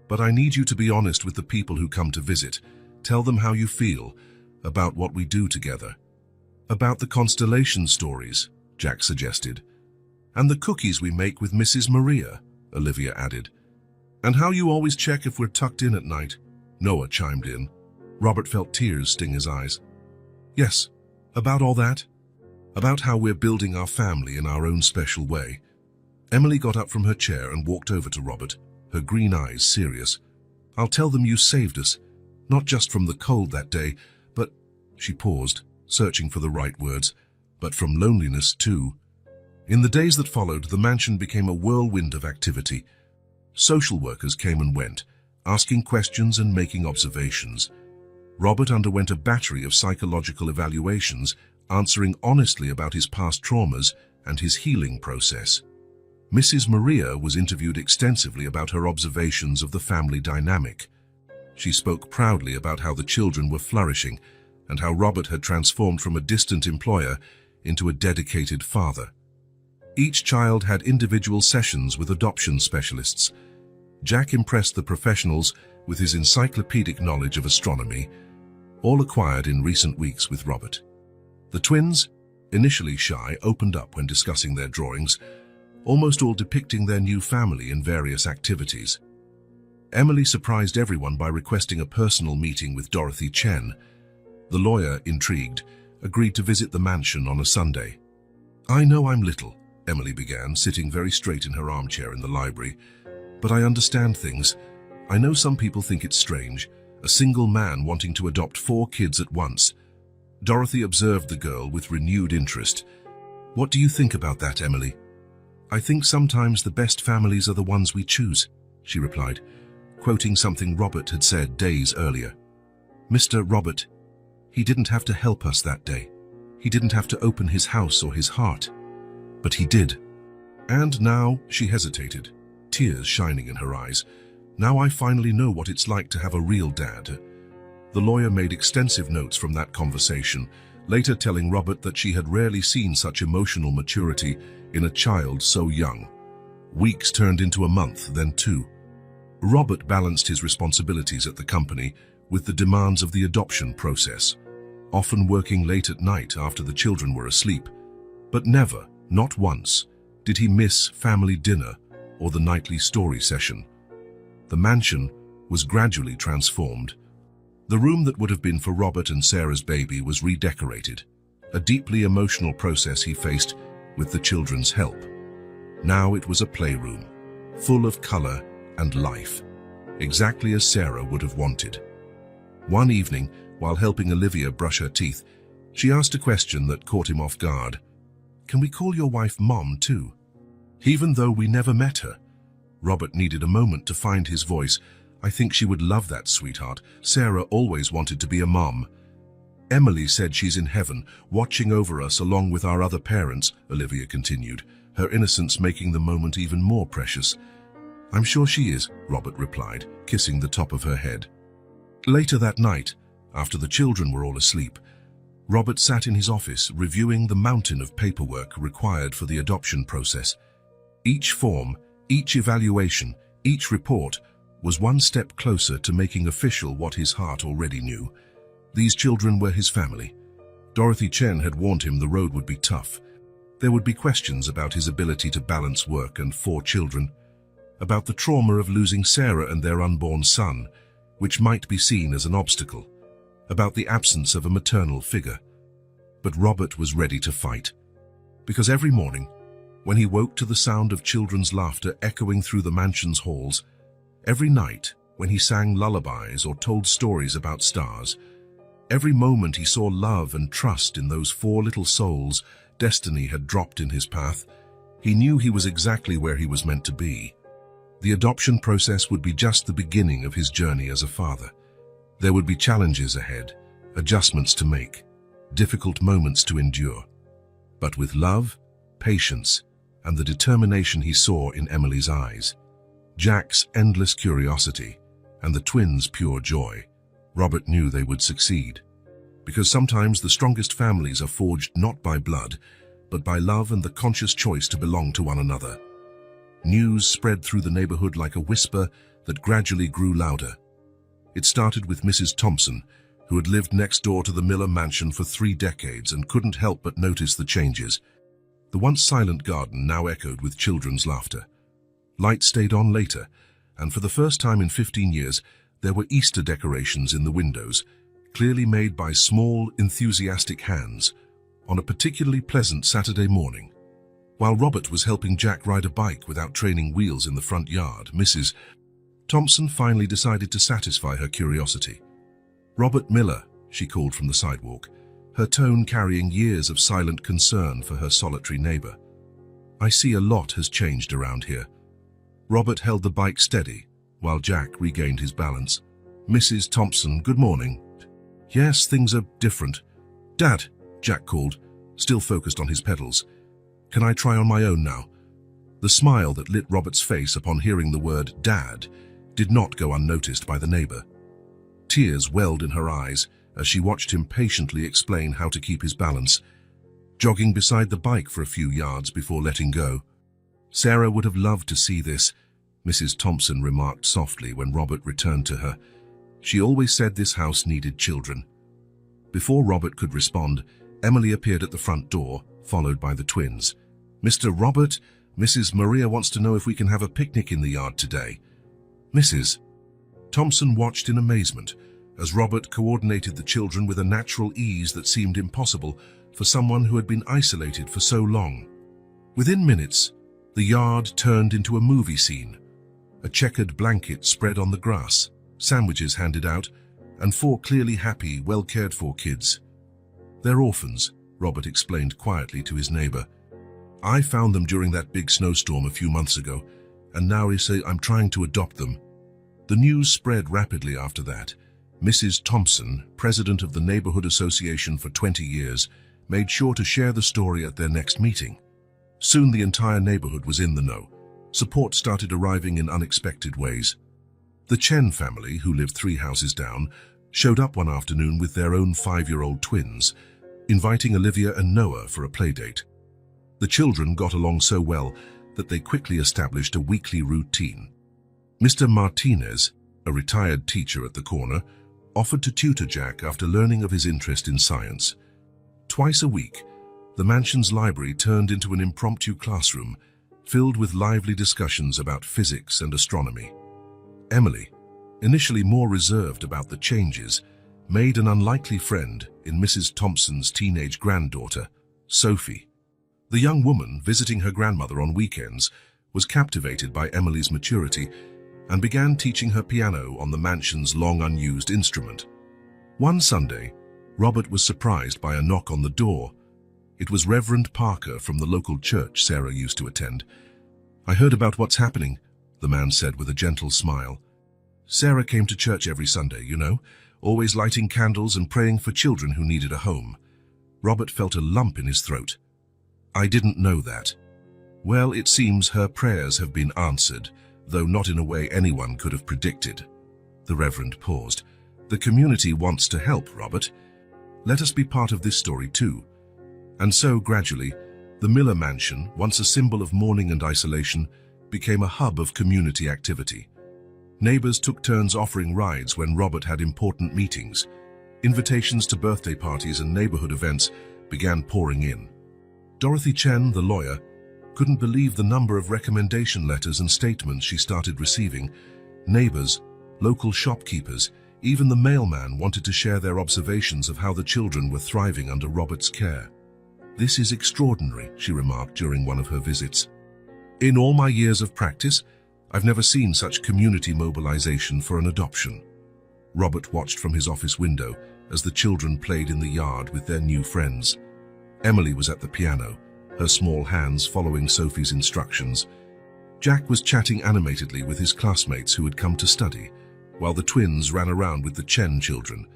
Speaker 1: But I need you to be honest with the people who come to visit. Tell them how you feel about what we do together." "About the constellation stories," Jack suggested. "And the cookies we make with Mrs. Maria," Olivia added. "And how you always check if we're tucked in at night," Noah chimed in. Robert felt tears sting his eyes. "Yes, about all that. About how we're building our family in our own special way." Emily got up from her chair and walked over to Robert, her green eyes serious. "I'll tell them you saved us, not just from the cold that day, but," she paused, searching for the right words, "but from loneliness too." In the days that followed, the mansion became a whirlwind of activity. Social workers came and went, asking questions and making observations. Robert underwent a battery of psychological evaluations, answering honestly about his past traumas and his healing process. Mrs. Maria was interviewed extensively about her observations of the family dynamic. She spoke proudly about how the children were flourishing and how Robert had transformed from a distant employer into a dedicated father. Each child had individual sessions with adoption specialists. Jack impressed the professionals with his encyclopedic knowledge of astronomy, all acquired in recent weeks with Robert. The twins, initially shy, opened up when discussing their drawings, almost all depicting their new family in various activities. Emily surprised everyone by requesting a personal meeting with Dorothy Scen. The lawyer, intrigued, agreed to visit the mansion on a Sunday. "I know I'm little," Emily began, sitting very straight in her armchair in the library, "but I understand things. I know some people think it's strange, a single man wanting to adopt 4 kids at once." Dorothy observed the girl with renewed interest. "What do you think about that, Emily?" "I think sometimes the best families are the ones we choose," she replied, quoting something Robert had said days earlier. "Mr. Robert, he didn't have to help us that day. He didn't have to open his house or his heart. But he did." And now she hesitated, tears shining in her eyes. "Now I finally know what it's like to have a real dad." The lawyer made extensive notes from that conversation, later telling Robert that she had rarely seen such emotional maturity in a child so young. Weeks turned into a month, then 2. Robert balanced his responsibilities at the company with the demands of the adoption process, often working late at night after the children were asleep. But never, not once, did he miss family dinner or the nightly story session. The mansion was gradually transformed. The room that would have been for Robert and Sarah's baby was redecorated, a deeply emotional process he faced with the children's help. Now it was a playroom, full of color and life, exactly as Sarah would have wanted. One evening, while helping Olivia brush her teeth, she asked a question that caught him off guard. "Can we call your wife Mom too?" Even though we never met her. Robert needed a moment to find his voice. "I think she would love that, sweetheart. Sarah always wanted to be a mom." "Emily said she's in heaven, watching over us along with our other parents," Olivia continued, her innocence making the moment even more precious. "I'm sure she is," Robert replied, kissing the top of her head. Later that night, after the children were all asleep, Robert sat in his office reviewing the mountain of paperwork required for the adoption process. Each form, each evaluation, each report was one step closer to making official what his heart already knew. These children were his family. Dorothy Scen had warned him the road would be tough. There would be questions about his ability to balance work and 4 children, about the trauma of losing Sarah and their unborn son, which might be seen as an obstacle, about the absence of a maternal figure. But Robert was ready to fight. Because every morning, when he woke to the sound of children's laughter echoing through the mansion's halls, every night when he sang lullabies or told stories about stars, every moment he saw love and trust in those 4 little souls destiny had dropped in his path, he knew he was exactly where he was meant to be. The adoption process would be just the beginning of his journey as a father. There would be challenges ahead, adjustments to make, difficult moments to endure. But with love, patience, and the determination he saw in Emily's eyes, Jack's endless curiosity, and the twins' pure joy, Robert knew they would succeed. Because sometimes the strongest families are forged not by blood, but by love and the conscious choice to belong to one another. News spread through the neighborhood like a whisper that gradually grew louder. It started with Mrs. Thompson, who had lived next door to the Miller mansion for 3 decades and couldn't help but notice the changes. The once silent garden now echoed with children's laughter. Lights stayed on later, and for the first time in 15 years, there were Easter decorations in the windows, clearly made by small, enthusiastic hands, on a particularly pleasant Saturday morning. While Robert was helping Jack ride a bike without training wheels in the front yard, Mrs. Thompson finally decided to satisfy her curiosity. "Robert Miller," she called from the sidewalk, her tone carrying years of silent concern for her solitary neighbor. "I see a lot has changed around here." Robert held the bike steady, while Jack regained his balance. "Mrs. Thompson, good morning." "Yes, things are different." "Dad," Jack called, still focused on his pedals. "Can I try on my own now?" The smile that lit Robert's face upon hearing the word "Dad" did not go unnoticed by the neighbor. Tears welled in her eyes as she watched him patiently explain how to keep his balance. jogging beside the bike for a few yards before letting go. Sarah would have loved to see this, Mrs. Thompson remarked softly when Robert returned to her. She always said this house needed children. Before Robert could respond, Emily appeared at the front door, followed by the twins. "Mr. Robert, Mrs. Maria wants to know if we can have a picnic in the yard today." Mrs. Thompson watched in amazement as Robert coordinated the children with a natural ease that seemed impossible for someone who had been isolated for so long. Within minutes, the yard turned into a movie scene. A checkered blanket spread on the grass, sandwiches handed out, and 4 clearly happy, well-cared-for kids. "They're orphans," Robert explained quietly to his neighbor. "I found them during that big snowstorm a few months ago, and now they say I'm trying to adopt them." The news spread rapidly after that. Mrs. Thompson, president of the Neighborhood Association for 20 years, made sure to share the story at their next meeting. Soon the entire neighborhood was in the know. Support started arriving in unexpected ways. The Scen family, who lived 3 houses down, showed up one afternoon with their own 5-year-old twins, inviting Olivia and Noah for a playdate. The children got along so well that they quickly established a weekly routine. Mr. Martinez, a retired teacher at the corner, offered to tutor Jack after learning of his interest in science. Twice a week, the mansion's library turned into an impromptu classroom, filled with lively discussions about physics and astronomy. Emily, initially more reserved about the changes, made an unlikely friend in Mrs. Thompson's teenage granddaughter, Sophie. The young woman, visiting her grandmother on weekends, was captivated by Emily's maturity and began teaching her piano on the mansion's long-unused instrument. One Sunday, Robert was surprised by a knock on the door. It was Reverend Parker from the local church Sarah used to attend. "I heard about what's happening," the man said with a gentle smile. "Sarah came to church every Sunday, you know, always lighting candles and praying for children who needed a home." Robert felt a lump in his throat. "I didn't know that." "Well, it seems her prayers have been answered, though not in a way anyone could have predicted." The Reverend paused. "The community wants to help, Robert. Let us be part of this story too." And so, gradually, the Miller Mansion, once a symbol of mourning and isolation, became a hub of community activity. Neighbors took turns offering rides when Robert had important meetings. Invitations to birthday parties and neighborhood events began pouring in. Dorothy Scen, the lawyer, couldn't believe the number of recommendation letters and statements she started receiving. Neighbors, local shopkeepers, even the mailman wanted to share their observations of how the children were thriving under Robert's care. "This is extraordinary," she remarked during one of her visits. "In all my years of practice, I've never seen such community mobilization for an adoption." Robert watched from his office window as the children played in the yard with their new friends. Emily was at the piano, her small hands following Sophie's instructions. Jack was chatting animatedly with his classmates who had come to study, while the twins ran around with the Scen children,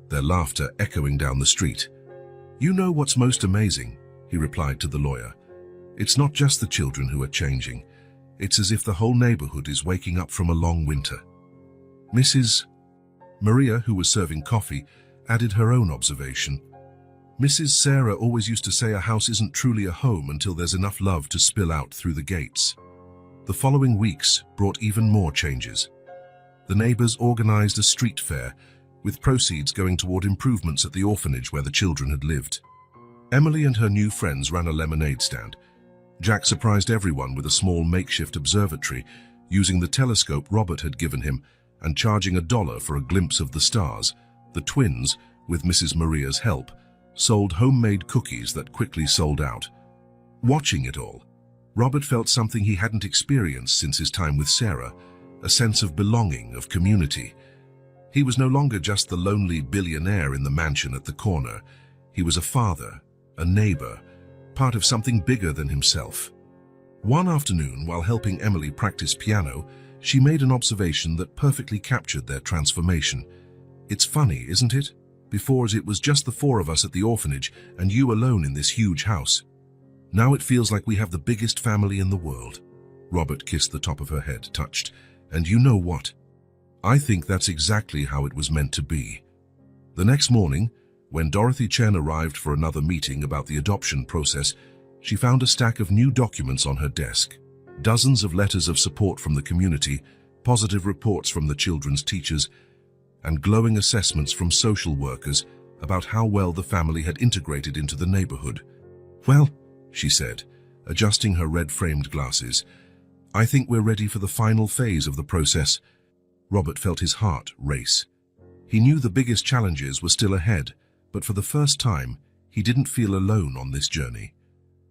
Speaker 1: their laughter echoing down the street. "You know what's most amazing?" he replied to the lawyer. "It's not just the children who are changing. It's as if the whole neighborhood is waking up from a long winter." Mrs. Maria, who was serving coffee, added her own observation. "Mrs. Sarah always used to say a house isn't truly a home until there's enough love to spill out through the gates." The following weeks brought even more changes. The neighbors organized a street fair, with proceeds going toward improvements at the orphanage where the children had lived. Emily and her new friends ran a lemonade stand. Jack surprised everyone with a small makeshift observatory, using the telescope Robert had given him and charging $1 for a glimpse of the stars. The twins, with Mrs. Maria's help, sold homemade cookies that quickly sold out. Watching it all, Robert felt something he hadn't experienced since his time with Sarah, a sense of belonging, of community. He was no longer just the lonely billionaire in the mansion at the corner. He was a father, a neighbor, part of something bigger than himself. One afternoon, while helping Emily practice piano, she made an observation that perfectly captured their transformation. "It's funny, isn't it? Before it was just the 4 of us at the orphanage and you alone in this huge house. Now it feels like we have the biggest family in the world." Robert kissed the top of her head, touched. "And you know what? I think that's exactly how it was meant to be." The next morning, When Dorothy Scen arrived for another meeting about the adoption process, she found a stack of new documents on her desk. Dozens of letters of support from the community, positive reports from the children's teachers, and glowing assessments from social workers about how well the family had integrated into the neighborhood. "Well," she said, adjusting her red-framed glasses, "I think we're ready for the final phase of the process." Robert felt his heart race. He knew the biggest challenges were still ahead, but for the first time, he didn't feel alone on this journey.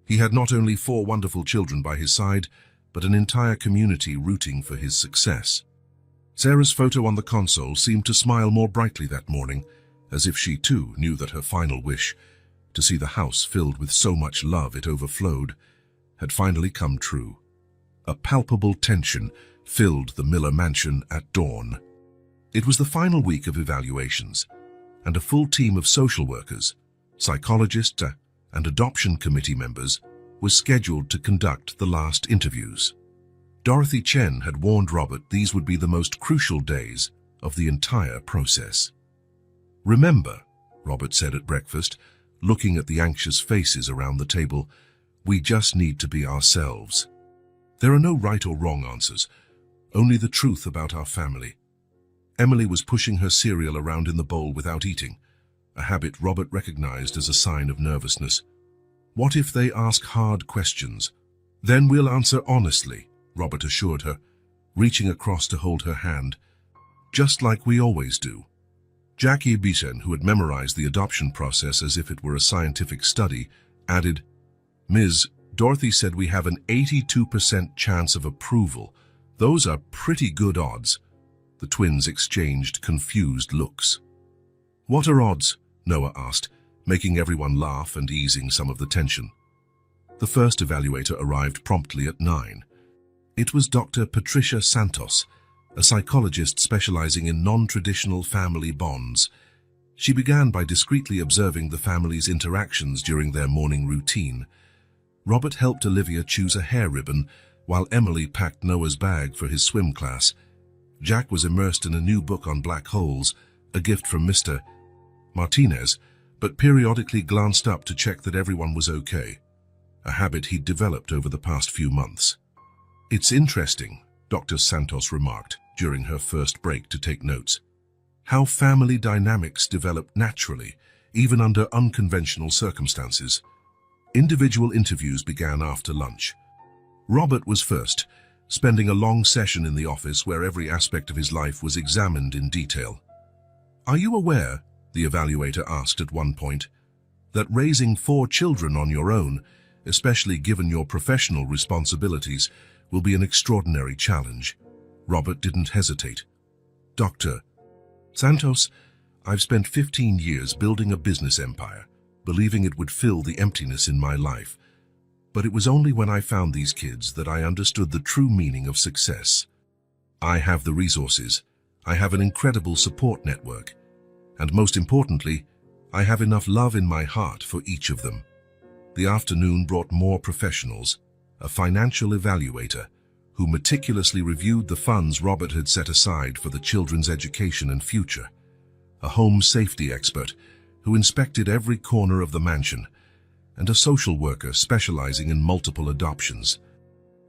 Speaker 1: He had not only 4 wonderful children by his side, but an entire community rooting for his success. Sarah's photo on the console seemed to smile more brightly that morning, as if she too knew that her final wish, to see the house filled with so much love it overflowed, had finally come true. A palpable tension filled the Miller mansion at dawn. It was the final week of evaluations, and a full team of social workers, psychologists, and adoption committee members was scheduled to conduct the last interviews. Dorothy Scen had warned Robert these would be the most crucial days of the entire process. "Remember," Robert said at breakfast, looking at the anxious faces around the table, "we just need to be ourselves. There are no right or wrong answers, only the truth about our family." Emily was pushing her cereal around in the bowl without eating, a habit Robert recognized as a sign of nervousness. "What if they ask hard questions? Then we'll answer honestly," Robert assured her, reaching across to hold her hand, "just like we always do." Jackie Bisen, who had memorized the adoption process as if it were a scientific study, added, "Ms. Dorothy said we have an 82% chance of approval. Those are pretty good odds." The twins exchanged confused looks. "What are odds?" Noah asked, making everyone laugh and easing some of the tension. The first evaluator arrived promptly at 9. It was Dr. Patricia Santos, a psychologist specializing in non-traditional family bonds. She began by discreetly observing the family's interactions during their morning routine. Robert helped Olivia choose a hair ribbon, while Emily packed Noah's bag for his swim class. Jack was immersed in a new book on black holes, a gift from Mr. Martinez, but periodically glanced up to check that everyone was okay, a habit he'd developed over the past few months. "It's interesting," Dr. Santos remarked during her first break to take notes, "how family dynamics develop naturally, even under unconventional circumstances." Individual interviews began after lunch. Robert was first, spending a long session in the office where every aspect of his life was examined in detail. "Are you aware," the evaluator asked at one point, "that raising 4 children on your own, especially given your professional responsibilities, will be an extraordinary challenge?" Robert didn't hesitate. "Dr. Santos, I've spent 15 years building a business empire, believing it would fill the emptiness in my life. But it was only when I found these kids that I understood the true meaning of success. I have the resources, I have an incredible support network, and most importantly, I have enough love in my heart for each of them." The afternoon brought more professionals, a financial evaluator, who meticulously reviewed the funds Robert had set aside for the children's education and future, a home safety expert who inspected every corner of the mansion, and a social worker specializing in multiple adoptions.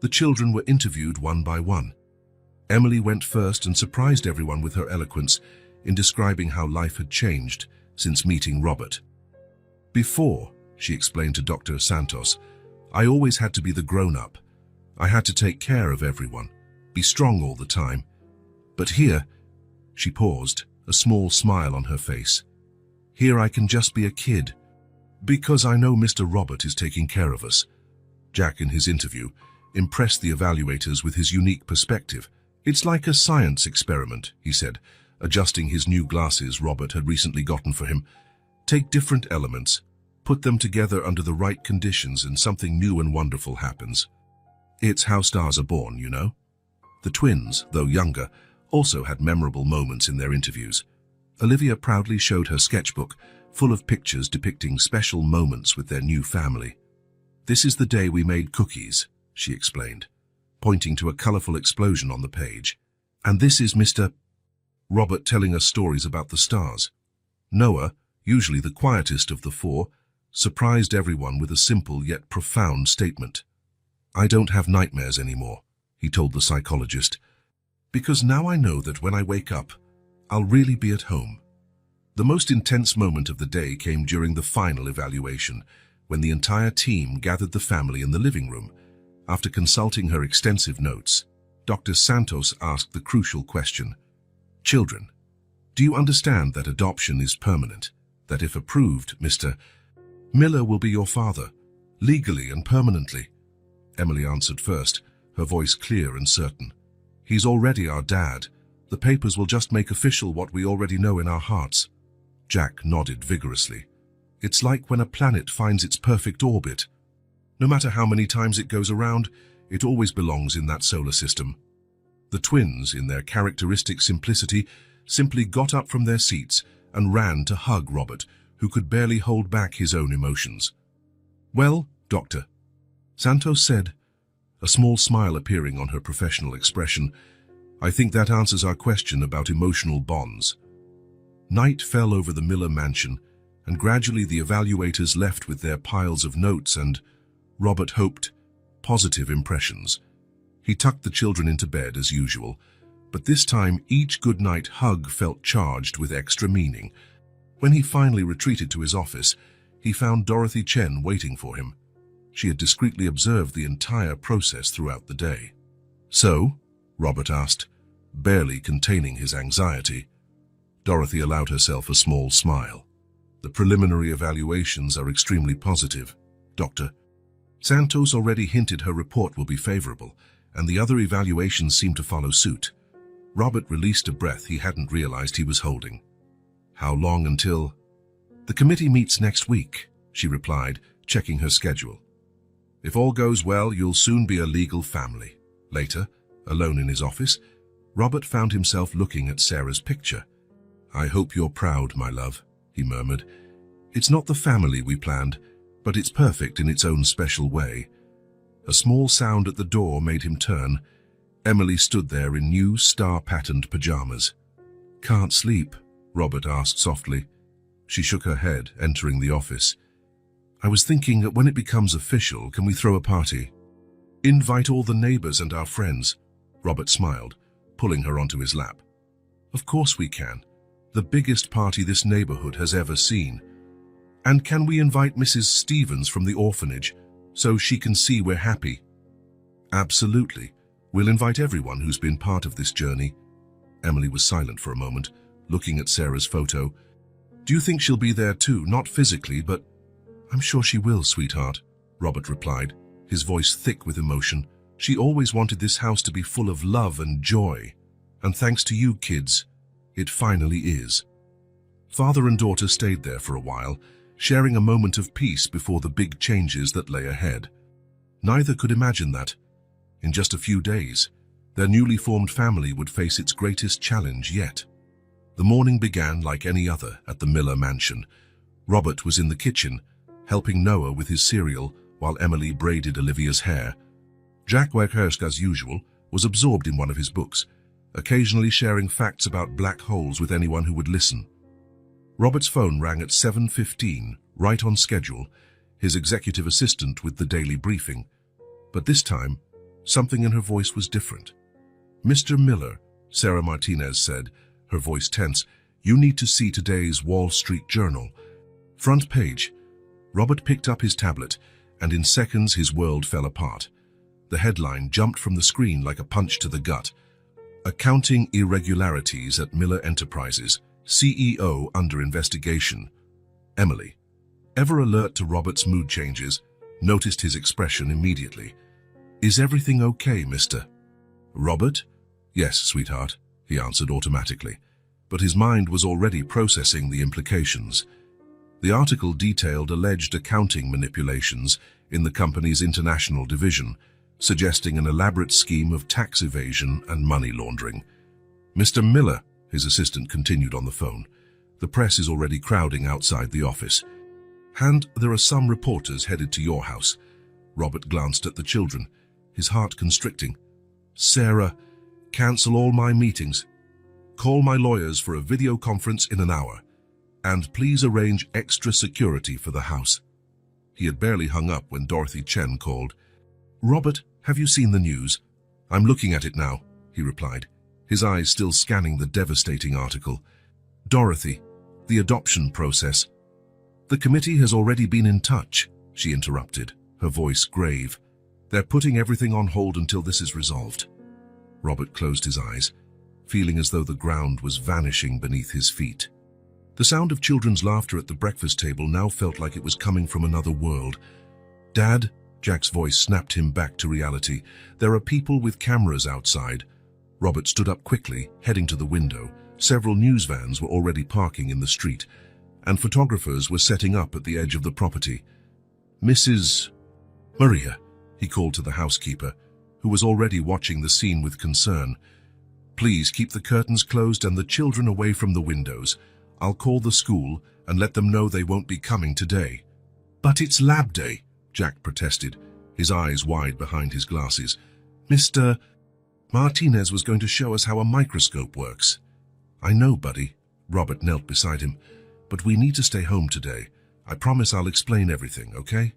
Speaker 1: The children were interviewed one by one. Emily went first and surprised everyone with her eloquence in describing how life had changed since meeting Robert. "Before," she explained to Dr. Santos, "I always had to be the grown-up. I had to take care of everyone, be strong all the time. But here," she paused, a small smile on her face, "here I can just be a kid, because I know Mr. Robert is taking care of us." Jack, in his interview, impressed the evaluators with his unique perspective. "It's like a science experiment," he said, adjusting his new glasses Robert had recently gotten for him. "Take different elements, put them together under the right conditions, and something new and wonderful happens. It's how stars are born, you know." The twins, though younger, also had memorable moments in their interviews. Olivia proudly showed her sketchbook, full of pictures depicting special moments with their new family. "This is the day we made cookies," she explained, pointing to a colorful explosion on the page. "And this is Mr. Robert telling us stories about the stars. Noah, usually the quietest of the four, surprised everyone with a simple yet profound statement. "I don't have nightmares anymore," he told the psychologist, "because now I know that when I wake up, I'll really be at home." The most intense moment of the day came during the final evaluation, when the entire team gathered the family in the living room. After consulting her extensive notes, Dr. Santos asked the crucial question, "Children, do you understand that adoption is permanent, that if approved, Mr. Miller will be your father, legally and permanently?" Emily answered first, her voice clear and certain. "He's already our dad. The papers will just make official what we already know in our hearts." Jack nodded vigorously. "It's like when a planet finds its perfect orbit. No matter how many times it goes around, it always belongs in that solar system." The twins, in their characteristic simplicity, simply got up from their seats and ran to hug Robert, who could barely hold back his own emotions. "Well, Doctor," Santos said, a small smile appearing on her professional expression, "I think that answers our question about emotional bonds." Night fell over the Miller mansion, and gradually the evaluators left with their piles of notes and, Robert hoped, positive impressions. He tucked the children into bed as usual, but this time each goodnight hug felt charged with extra meaning. When he finally retreated to his office, he found Dorothy Scen waiting for him. She had discreetly observed the entire process throughout the day. "So?" Robert asked, barely containing his anxiety. Dorothy allowed herself a small smile. "The preliminary evaluations are extremely positive, Doctor. Santos already hinted her report will be favorable, and the other evaluations seem to follow suit." Robert released a breath he hadn't realized he was holding. "How long until—" "The committee meets next week," she replied, checking her schedule. "If all goes well, you'll soon be a legal family." Later, alone in his office, Robert found himself looking at Sarah's picture. "I hope you're proud, my love," he murmured. "It's not the family we planned, but it's perfect in its own special way." A small sound at the door made him turn. Emily stood there in new star-patterned pajamas. "Can't sleep?" Robert asked softly. She shook her head, entering the office. "I was thinking that when it becomes official, can we throw a party? Invite all the neighbors and our friends." Robert smiled, pulling her onto his lap. "Of course we can. The biggest party this neighborhood has ever seen. And can we invite Mrs. Stevens from the orphanage, so she can see we're happy?" "Absolutely. We'll invite everyone who's been part of this journey." Emily was silent for a moment, looking at Sarah's photo. "Do you think she'll be there too? Not physically, but—" "I'm sure she will, sweetheart," Robert replied, his voice thick with emotion. "She always wanted this house to be full of love and joy. And thanks to you kids, it finally is." Father and daughter stayed there for a while, sharing a moment of peace before the big changes that lay ahead. Neither could imagine that, in just a few days, their newly formed family would face its greatest challenge yet. The morning began like any other at the Miller mansion. Robert was in the kitchen, helping Noah with his cereal while Emily braided Olivia's hair. Jack Weghurst, as usual, was absorbed in one of his books, occasionally sharing facts about black holes with anyone who would listen. Robert's phone rang at 7:15, right on schedule, his executive assistant with the daily briefing. But this time, something in her voice was different. "Mr. Miller," Sarah Martinez said, her voice tense, "you need to see today's Wall Street Journal." Front page. Robert picked up his tablet, and in seconds his world fell apart. The headline jumped from the screen like a punch to the gut. "Accounting irregularities at Miller Enterprises. CEO under investigation." Emily, ever alert to Robert's mood changes, noticed his expression immediately. "Is everything okay, Mr. Robert?" "Yes, sweetheart," he answered automatically, but his mind was already processing the implications. The article detailed alleged accounting manipulations in the company's international division, suggesting an elaborate scheme of tax evasion and money laundering. "Mr. Miller," his assistant continued on the phone, "the press is already crowding outside the office. And there are some reporters headed to your house." Robert glanced at the children, his heart constricting. "Sarah, cancel all my meetings. Call my lawyers for a video conference in an hour." And please arrange extra security for the house. He had barely hung up when Dorothy Chen called. Robert, have you seen the news? I'm looking at it now, he replied, his eyes still scanning the devastating article. Dorothy, the adoption process. The committee has already been in touch, she interrupted, her voice grave. They're putting everything on hold until this is resolved. Robert closed his eyes, feeling as though the ground was vanishing beneath his feet. The sound of children's laughter at the breakfast table now felt like it was coming from another world. Dad, Jack's voice snapped him back to reality. There are people with cameras outside. Robert stood up quickly, heading to the window. Several news vans were already parking in the street, and photographers were setting up at the edge of the property. Mrs. Maria, he called to the housekeeper, who was already watching the scene with concern. Please keep the curtains closed and the children away from the windows. I'll call the school and let them know they won't be coming today. But it's lab day, Jack protested, his eyes wide behind his glasses. Mr. Martinez was going to show us how a microscope works. I know, buddy. Robert knelt beside him. But we need to stay home today. I promise I'll explain everything, okay?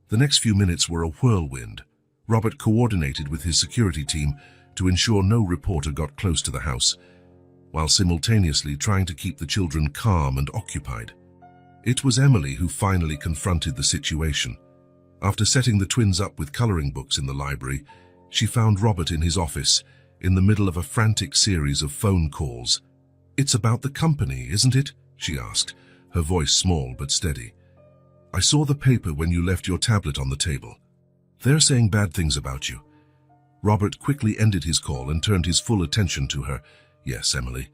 Speaker 1: The next few minutes were a whirlwind. Robert coordinated with his security team to ensure no reporter got close to the house, while simultaneously trying to keep the children calm and occupied. It was Emily who finally confronted the situation. After setting the twins up with coloring books in the library, she found Robert in his office, in the middle of a frantic series of phone calls. It's about the company, isn't it? She asked, her voice small but steady. I saw the paper when you left your tablet on the table. They're saying bad things about you. Robert quickly ended his call and turned his full attention to her. Yes, Emily.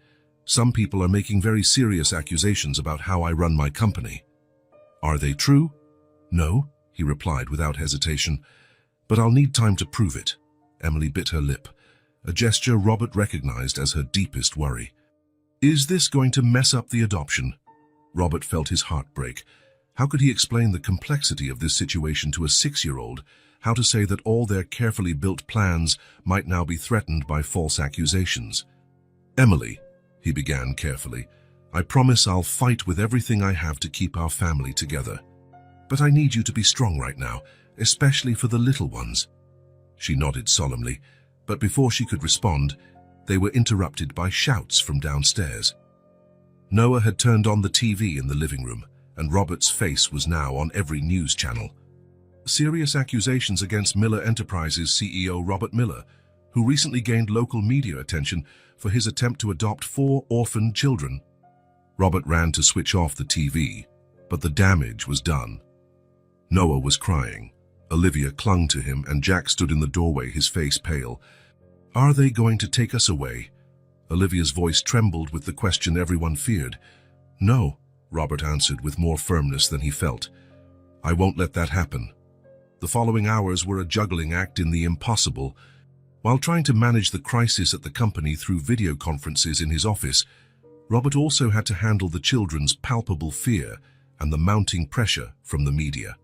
Speaker 1: Some people are making very serious accusations about how I run my company. Are they true? No, he replied without hesitation. But I'll need time to prove it. Emily bit her lip, a gesture Robert recognized as her deepest worry. Is this going to mess up the adoption? Robert felt his heart break. How could he explain the complexity of this situation to a 6-year-old? How to say that all their carefully built plans might now be threatened by false accusations? Emily, he began carefully, I promise I'll fight with everything I have to keep our family together. But I need you to be strong right now, especially for the little ones. She nodded solemnly, but before she could respond, they were interrupted by shouts from downstairs. Noah had turned on the TV in the living room, and Robert's face was now on every news channel. Serious accusations against Miller Enterprises CEO Robert Miller, who recently gained local media attention for his attempt to adopt 4 orphaned children. Robert ran to switch off the TV, but the damage was done. Noah was crying. Olivia clung to him, and Jack stood in the doorway, his face pale. Are they going to take us away? Olivia's voice trembled with the question everyone feared. No, Robert answered with more firmness than he felt. I won't let that happen. The following hours were a juggling act in the impossible. While trying to manage the crisis at the company through video conferences in his office, Robert also had to handle the children's palpable fear and the mounting pressure from the media.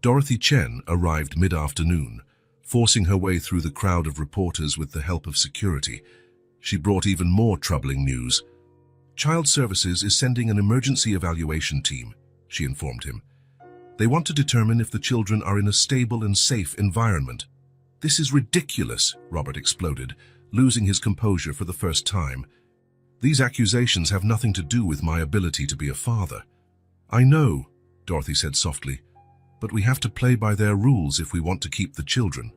Speaker 1: Dorothy Chen arrived mid-afternoon, forcing her way through the crowd of reporters with the help of security. She brought even more troubling news. Child Services is sending an emergency evaluation team, she informed him. They want to determine if the children are in a stable and safe environment. This is ridiculous, Robert exploded, losing his composure for the first time. These accusations have nothing to do with my ability to be a father. I know, Dorothy said softly, but we have to play by their rules if we want to keep the children.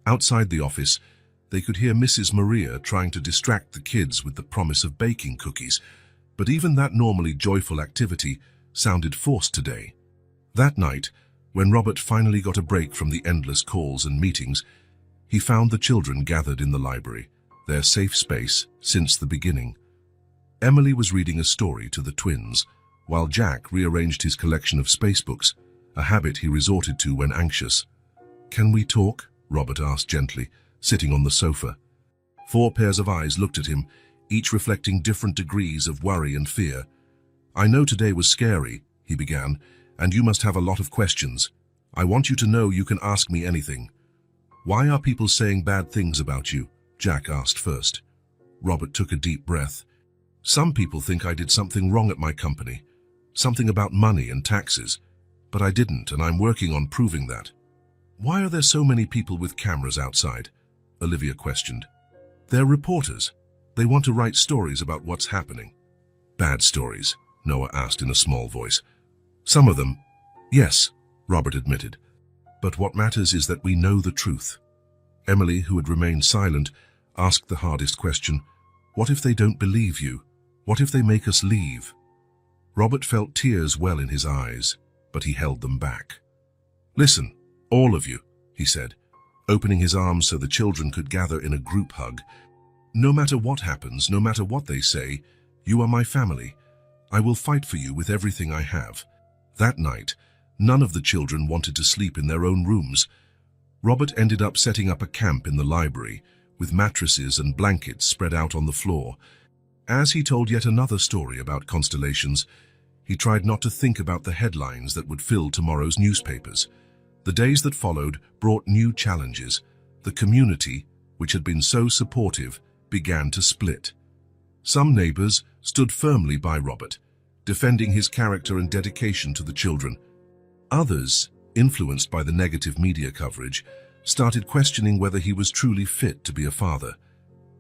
Speaker 1: Outside the office, they could hear Mrs. Maria trying to distract the kids with the promise of baking cookies, but even that normally joyful activity sounded forced today. That night, when Robert finally got a break from the endless calls and meetings, he found the children gathered in the library, their safe space since the beginning. Emily was reading a story to the twins, while Jack rearranged his collection of spacebooks, a habit he resorted to when anxious. Can we talk? Robert asked gently, sitting on the sofa. 4 pairs of eyes looked at him, each reflecting different degrees of worry and fear. I know today was scary, he began, and you must have a lot of questions. I want you to know you can ask me anything. Why are people saying bad things about you? Jack asked first. Robert took a deep breath. Some people think I did something wrong at my company, something about money and taxes, but I didn't, and I'm working on proving that. Why are there so many people with cameras outside? Olivia questioned. They're reporters. They want to write stories about what's happening. Bad stories, Noah asked in a small voice. Some of them, yes, Robert admitted. But what matters is that we know the truth. Emily, who had remained silent, asked the hardest question. What if they don't believe you? What if they make us leave? Robert felt tears well in his eyes, but he held them back. Listen, all of you, he said, opening his arms so the children could gather in a group hug. No matter what happens, no matter what they say, you are my family. I will fight for you with everything I have. That night, none of the children wanted to sleep in their own rooms. Robert ended up setting up a camp in the library, with mattresses and blankets spread out on the floor. As he told yet another story about constellations, he tried not to think about the headlines that would fill tomorrow's newspapers. The days that followed brought new challenges. The community, which had been so supportive, began to split. Some neighbors stood firmly by Robert, defending his character and dedication to the children. Others, influenced by the negative media coverage, started questioning whether he was truly fit to be a father.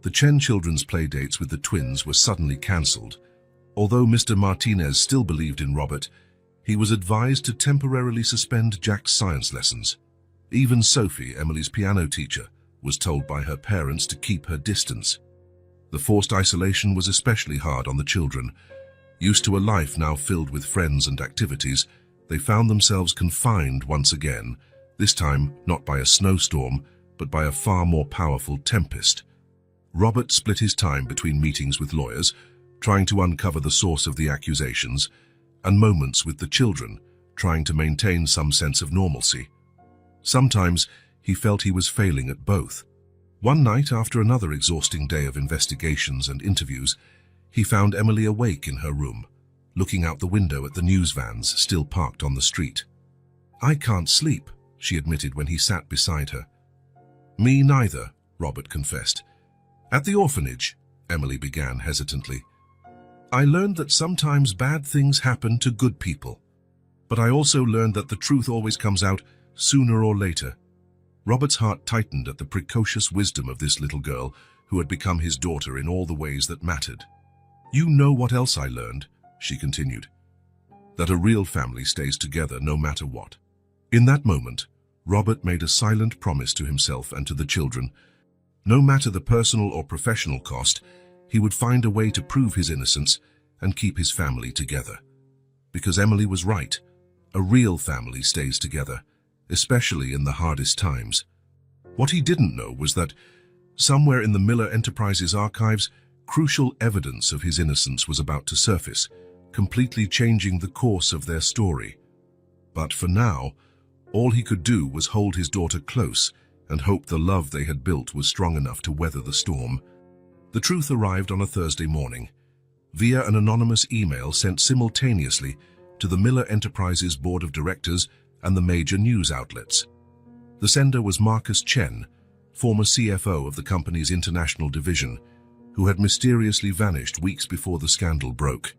Speaker 1: The Scen children's playdates with the twins were suddenly cancelled. Although Mr. Martinez still believed in Robert, he was advised to temporarily suspend Jack's science lessons. Even Sophie, Emily's piano teacher, was told by her parents to keep her distance. The forced isolation was especially hard on the children. Used to a life now filled with friends and activities, they found themselves confined once again, this time not by a snowstorm, but by a far more powerful tempest. Robert split his time between meetings with lawyers, trying to uncover the source of the accusations, and moments with the children, trying to maintain some sense of normalcy. Sometimes he felt he was failing at both. One night, after another exhausting day of investigations and interviews, he found Emily awake in her room, looking out the window at the news vans still parked on the street. "I can't sleep," she admitted when he sat beside her. "Me neither," Robert confessed. "At the orphanage," Emily began hesitantly, "I learned that sometimes bad things happen to good people. But I also learned that the truth always comes out sooner or later." Robert's heart tightened at the precocious wisdom of this little girl who had become his daughter in all the ways that mattered. "You know what else I learned," she continued, "that a real family stays together no matter what." In that moment, Robert made a silent promise to himself and to the children. No matter the personal or professional cost, he would find a way to prove his innocence and keep his family together. Because Emily was right, a real family stays together, especially in the hardest times. What he didn't know was that, somewhere in the Miller Enterprises archives, crucial evidence of his innocence was about to surface, completely changing the course of their story. But for now, all he could do was hold his daughter close and hope the love they had built was strong enough to weather the storm. The truth arrived on a Thursday morning, via an anonymous email sent simultaneously to the Miller Enterprises Board of Directors and the major news outlets. The sender was Marcus Scen, former CFO of the company's international division, who had mysteriously vanished weeks before the scandal broke.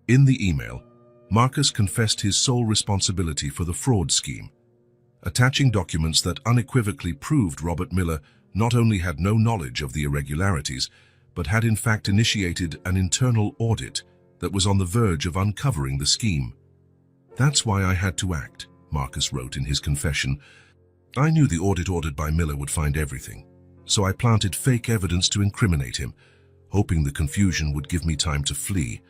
Speaker 1: In the email, Marcus confessed his sole responsibility for the fraud scheme, attaching documents that unequivocally proved Robert Miller not only had no knowledge of the irregularities, but had in fact initiated an internal audit that was on the verge of uncovering the scheme. "That's why I had to act," Marcus wrote in his confession. "I knew the audit ordered by Miller would find everything, so I planted fake evidence to incriminate him, hoping the confusion would give me time to flee.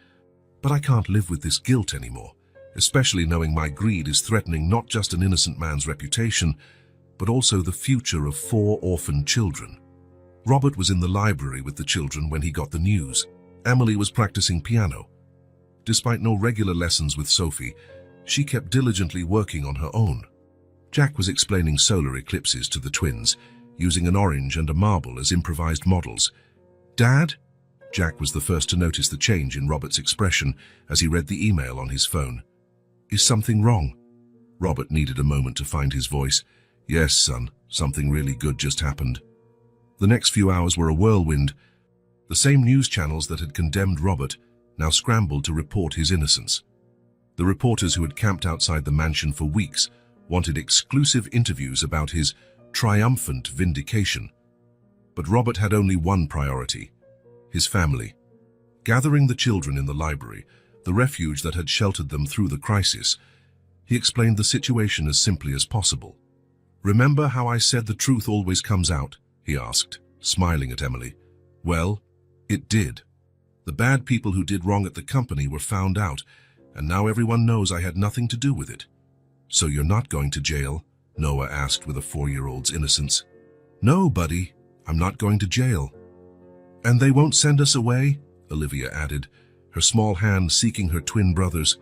Speaker 1: But I can't live with this guilt anymore, especially knowing my greed is threatening not just an innocent man's reputation, but also the future of 4 orphaned children." Robert was in the library with the children when he got the news. Emily was practicing piano. Despite no regular lessons with Sophie, she kept diligently working on her own. Jack was explaining solar eclipses to the twins, using an orange and a marble as improvised models. "Dad?" Jack was the first to notice the change in Robert's expression as he read the email on his phone. "Is something wrong?" Robert needed a moment to find his voice. "Yes, son, something really good just happened." The next few hours were a whirlwind. The same news channels that had condemned Robert now scrambled to report his innocence. The reporters who had camped outside the mansion for weeks wanted exclusive interviews about his triumphant vindication. But Robert had only one priority: his family. Gathering the children in the library, the refuge that had sheltered them through the crisis, he explained the situation as simply as possible. "Remember how I said the truth always comes out?" he asked, smiling at Emily. "Well, it did. The bad people who did wrong at the company were found out, and now everyone knows I had nothing to do with it." "So you're not going to jail?" Noah asked with a 4-year-old's innocence. "No, buddy, I'm not going to jail." "And they won't send us away?" Olivia added, her small hand seeking her twin brother's.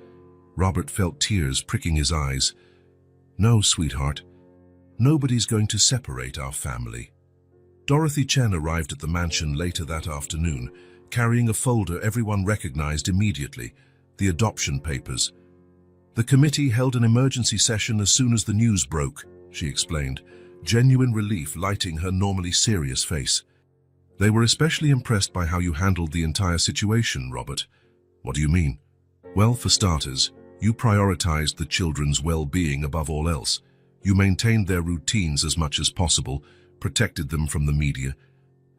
Speaker 1: Robert felt tears pricking his eyes. "No, sweetheart. Nobody's going to separate our family." Dorothy Scen arrived at the mansion later that afternoon, carrying a folder everyone recognized immediately: the adoption papers. "The committee held an emergency session as soon as the news broke," she explained, genuine relief lighting her normally serious face. "They were especially impressed by how you handled the entire situation, Robert." "What do you mean?" "Well, for starters, you prioritized the children's well-being above all else. You maintained their routines as much as possible, protected them from the media,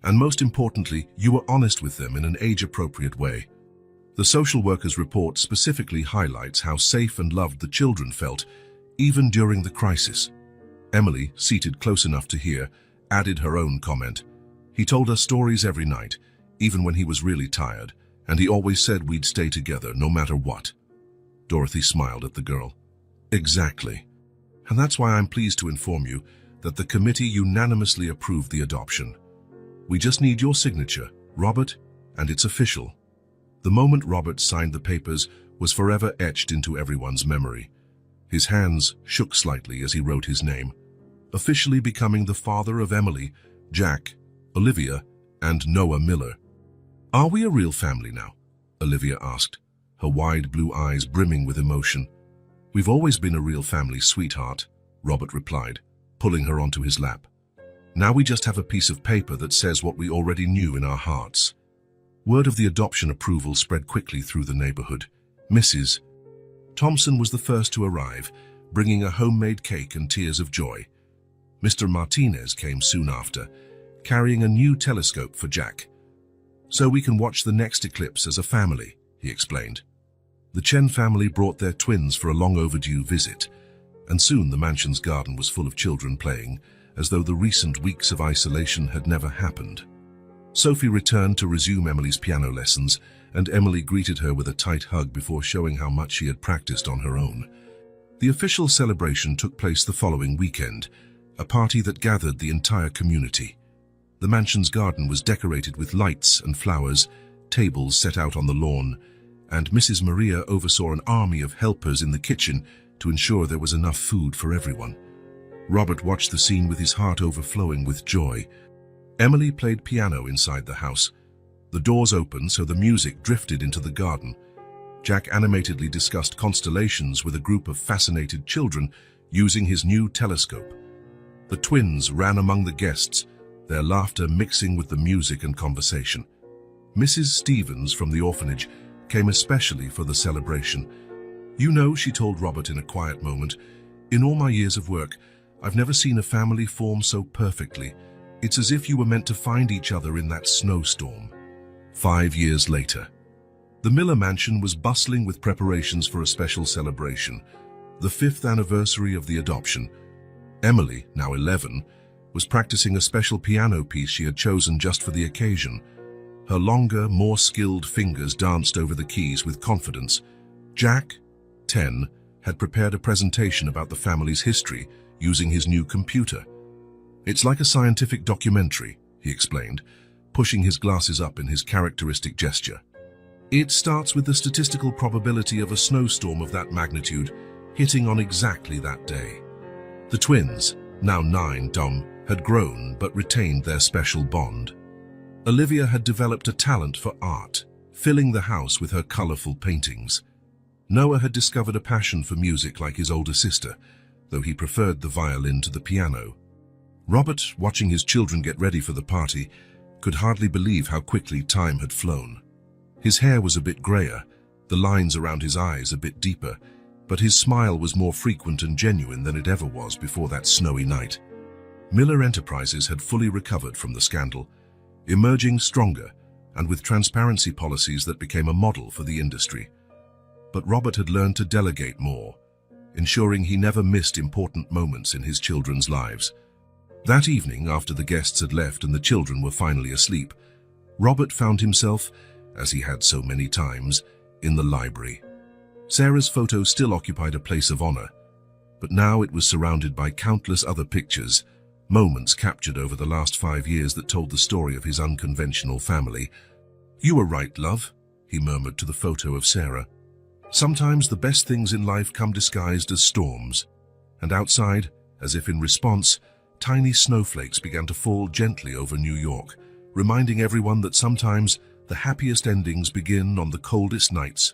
Speaker 1: and most importantly, you were honest with them in an age-appropriate way. The social worker's report specifically highlights how safe and loved the children felt, even during the crisis." Emily, seated close enough to hear, added her own comment. "He told us stories every night, even when he was really tired, and he always said we'd stay together no matter what." Dorothy smiled at the girl. "Exactly. And that's why I'm pleased to inform you that the committee unanimously approved the adoption. We just need your signature, Robert, and it's official." The moment Robert signed the papers was forever etched into everyone's memory. His hands shook slightly as he wrote his name, officially becoming the father of Emily, Jack, Olivia, and Noah Miller. "Are we a real family now?" Olivia asked, her wide blue eyes brimming with emotion. "We've always been a real family, sweetheart," Robert replied, pulling her onto his lap. "Now we just have a piece of paper that says what we already knew in our hearts." Word of the adoption approval spread quickly through the neighborhood. Mrs. Thompson was the first to arrive, bringing a homemade cake and tears of joy. Mr. Martinez came soon after, carrying a new telescope for Jack. "So we can watch the next eclipse as a family," he explained. The Scen family brought their twins for a long overdue visit, and soon the mansion's garden was full of children playing, as though the recent weeks of isolation had never happened. Sophie returned to resume Emily's piano lessons, and Emily greeted her with a tight hug before showing how much she had practiced on her own. The official celebration took place the following weekend, a party that gathered the entire community. The mansion's garden was decorated with lights and flowers, tables set out on the lawn, and Mrs. Maria oversaw an army of helpers in the kitchen to ensure there was enough food for everyone. Robert watched the scene with his heart overflowing with joy. Emily played piano inside the house. The doors opened so the music drifted into the garden. Jack animatedly discussed constellations with a group of fascinated children using his new telescope. The twins ran among the guests, their laughter mixing with the music and conversation. Mrs. Stevens from the orphanage came especially for the celebration. "You know," she told Robert in a quiet moment, "in all my years of work, I've never seen a family form so perfectly. It's as if you were meant to find each other in that snowstorm." 5 years later, the Miller mansion was bustling with preparations for a special celebration, the 5th anniversary of the adoption. Emily, now 11, was practicing a special piano piece she had chosen just for the occasion. Her longer, more skilled fingers danced over the keys with confidence. Jack, 10, had prepared a presentation about the family's history using his new computer. "It's like a scientific documentary," he explained, pushing his glasses up in his characteristic gesture. "It starts with the statistical probability of a snowstorm of that magnitude hitting on exactly that day." The twins, now 9, had grown but retained their special bond. Olivia had developed a talent for art, filling the house with her colorful paintings. Noah had discovered a passion for music like his older sister, though he preferred the violin to the piano. Robert, watching his children get ready for the party, could hardly believe how quickly time had flown. His hair was a bit grayer, the lines around his eyes a bit deeper, but his smile was more frequent and genuine than it ever was before that snowy night. Miller Enterprises had fully recovered from the scandal, emerging stronger and with transparency policies that became a model for the industry. But Robert had learned to delegate more, ensuring he never missed important moments in his children's lives. That evening, after the guests had left and the children were finally asleep, Robert found himself, as he had so many times, in the library. Sarah's photo still occupied a place of honor, but now it was surrounded by countless other pictures, moments captured over the last 5 years that told the story of his unconventional family. "You were right, love," he murmured to the photo of Sarah. "Sometimes the best things in life come disguised as storms." And outside, as if in response, tiny snowflakes began to fall gently over New York, reminding everyone that sometimes the happiest endings begin on the coldest nights.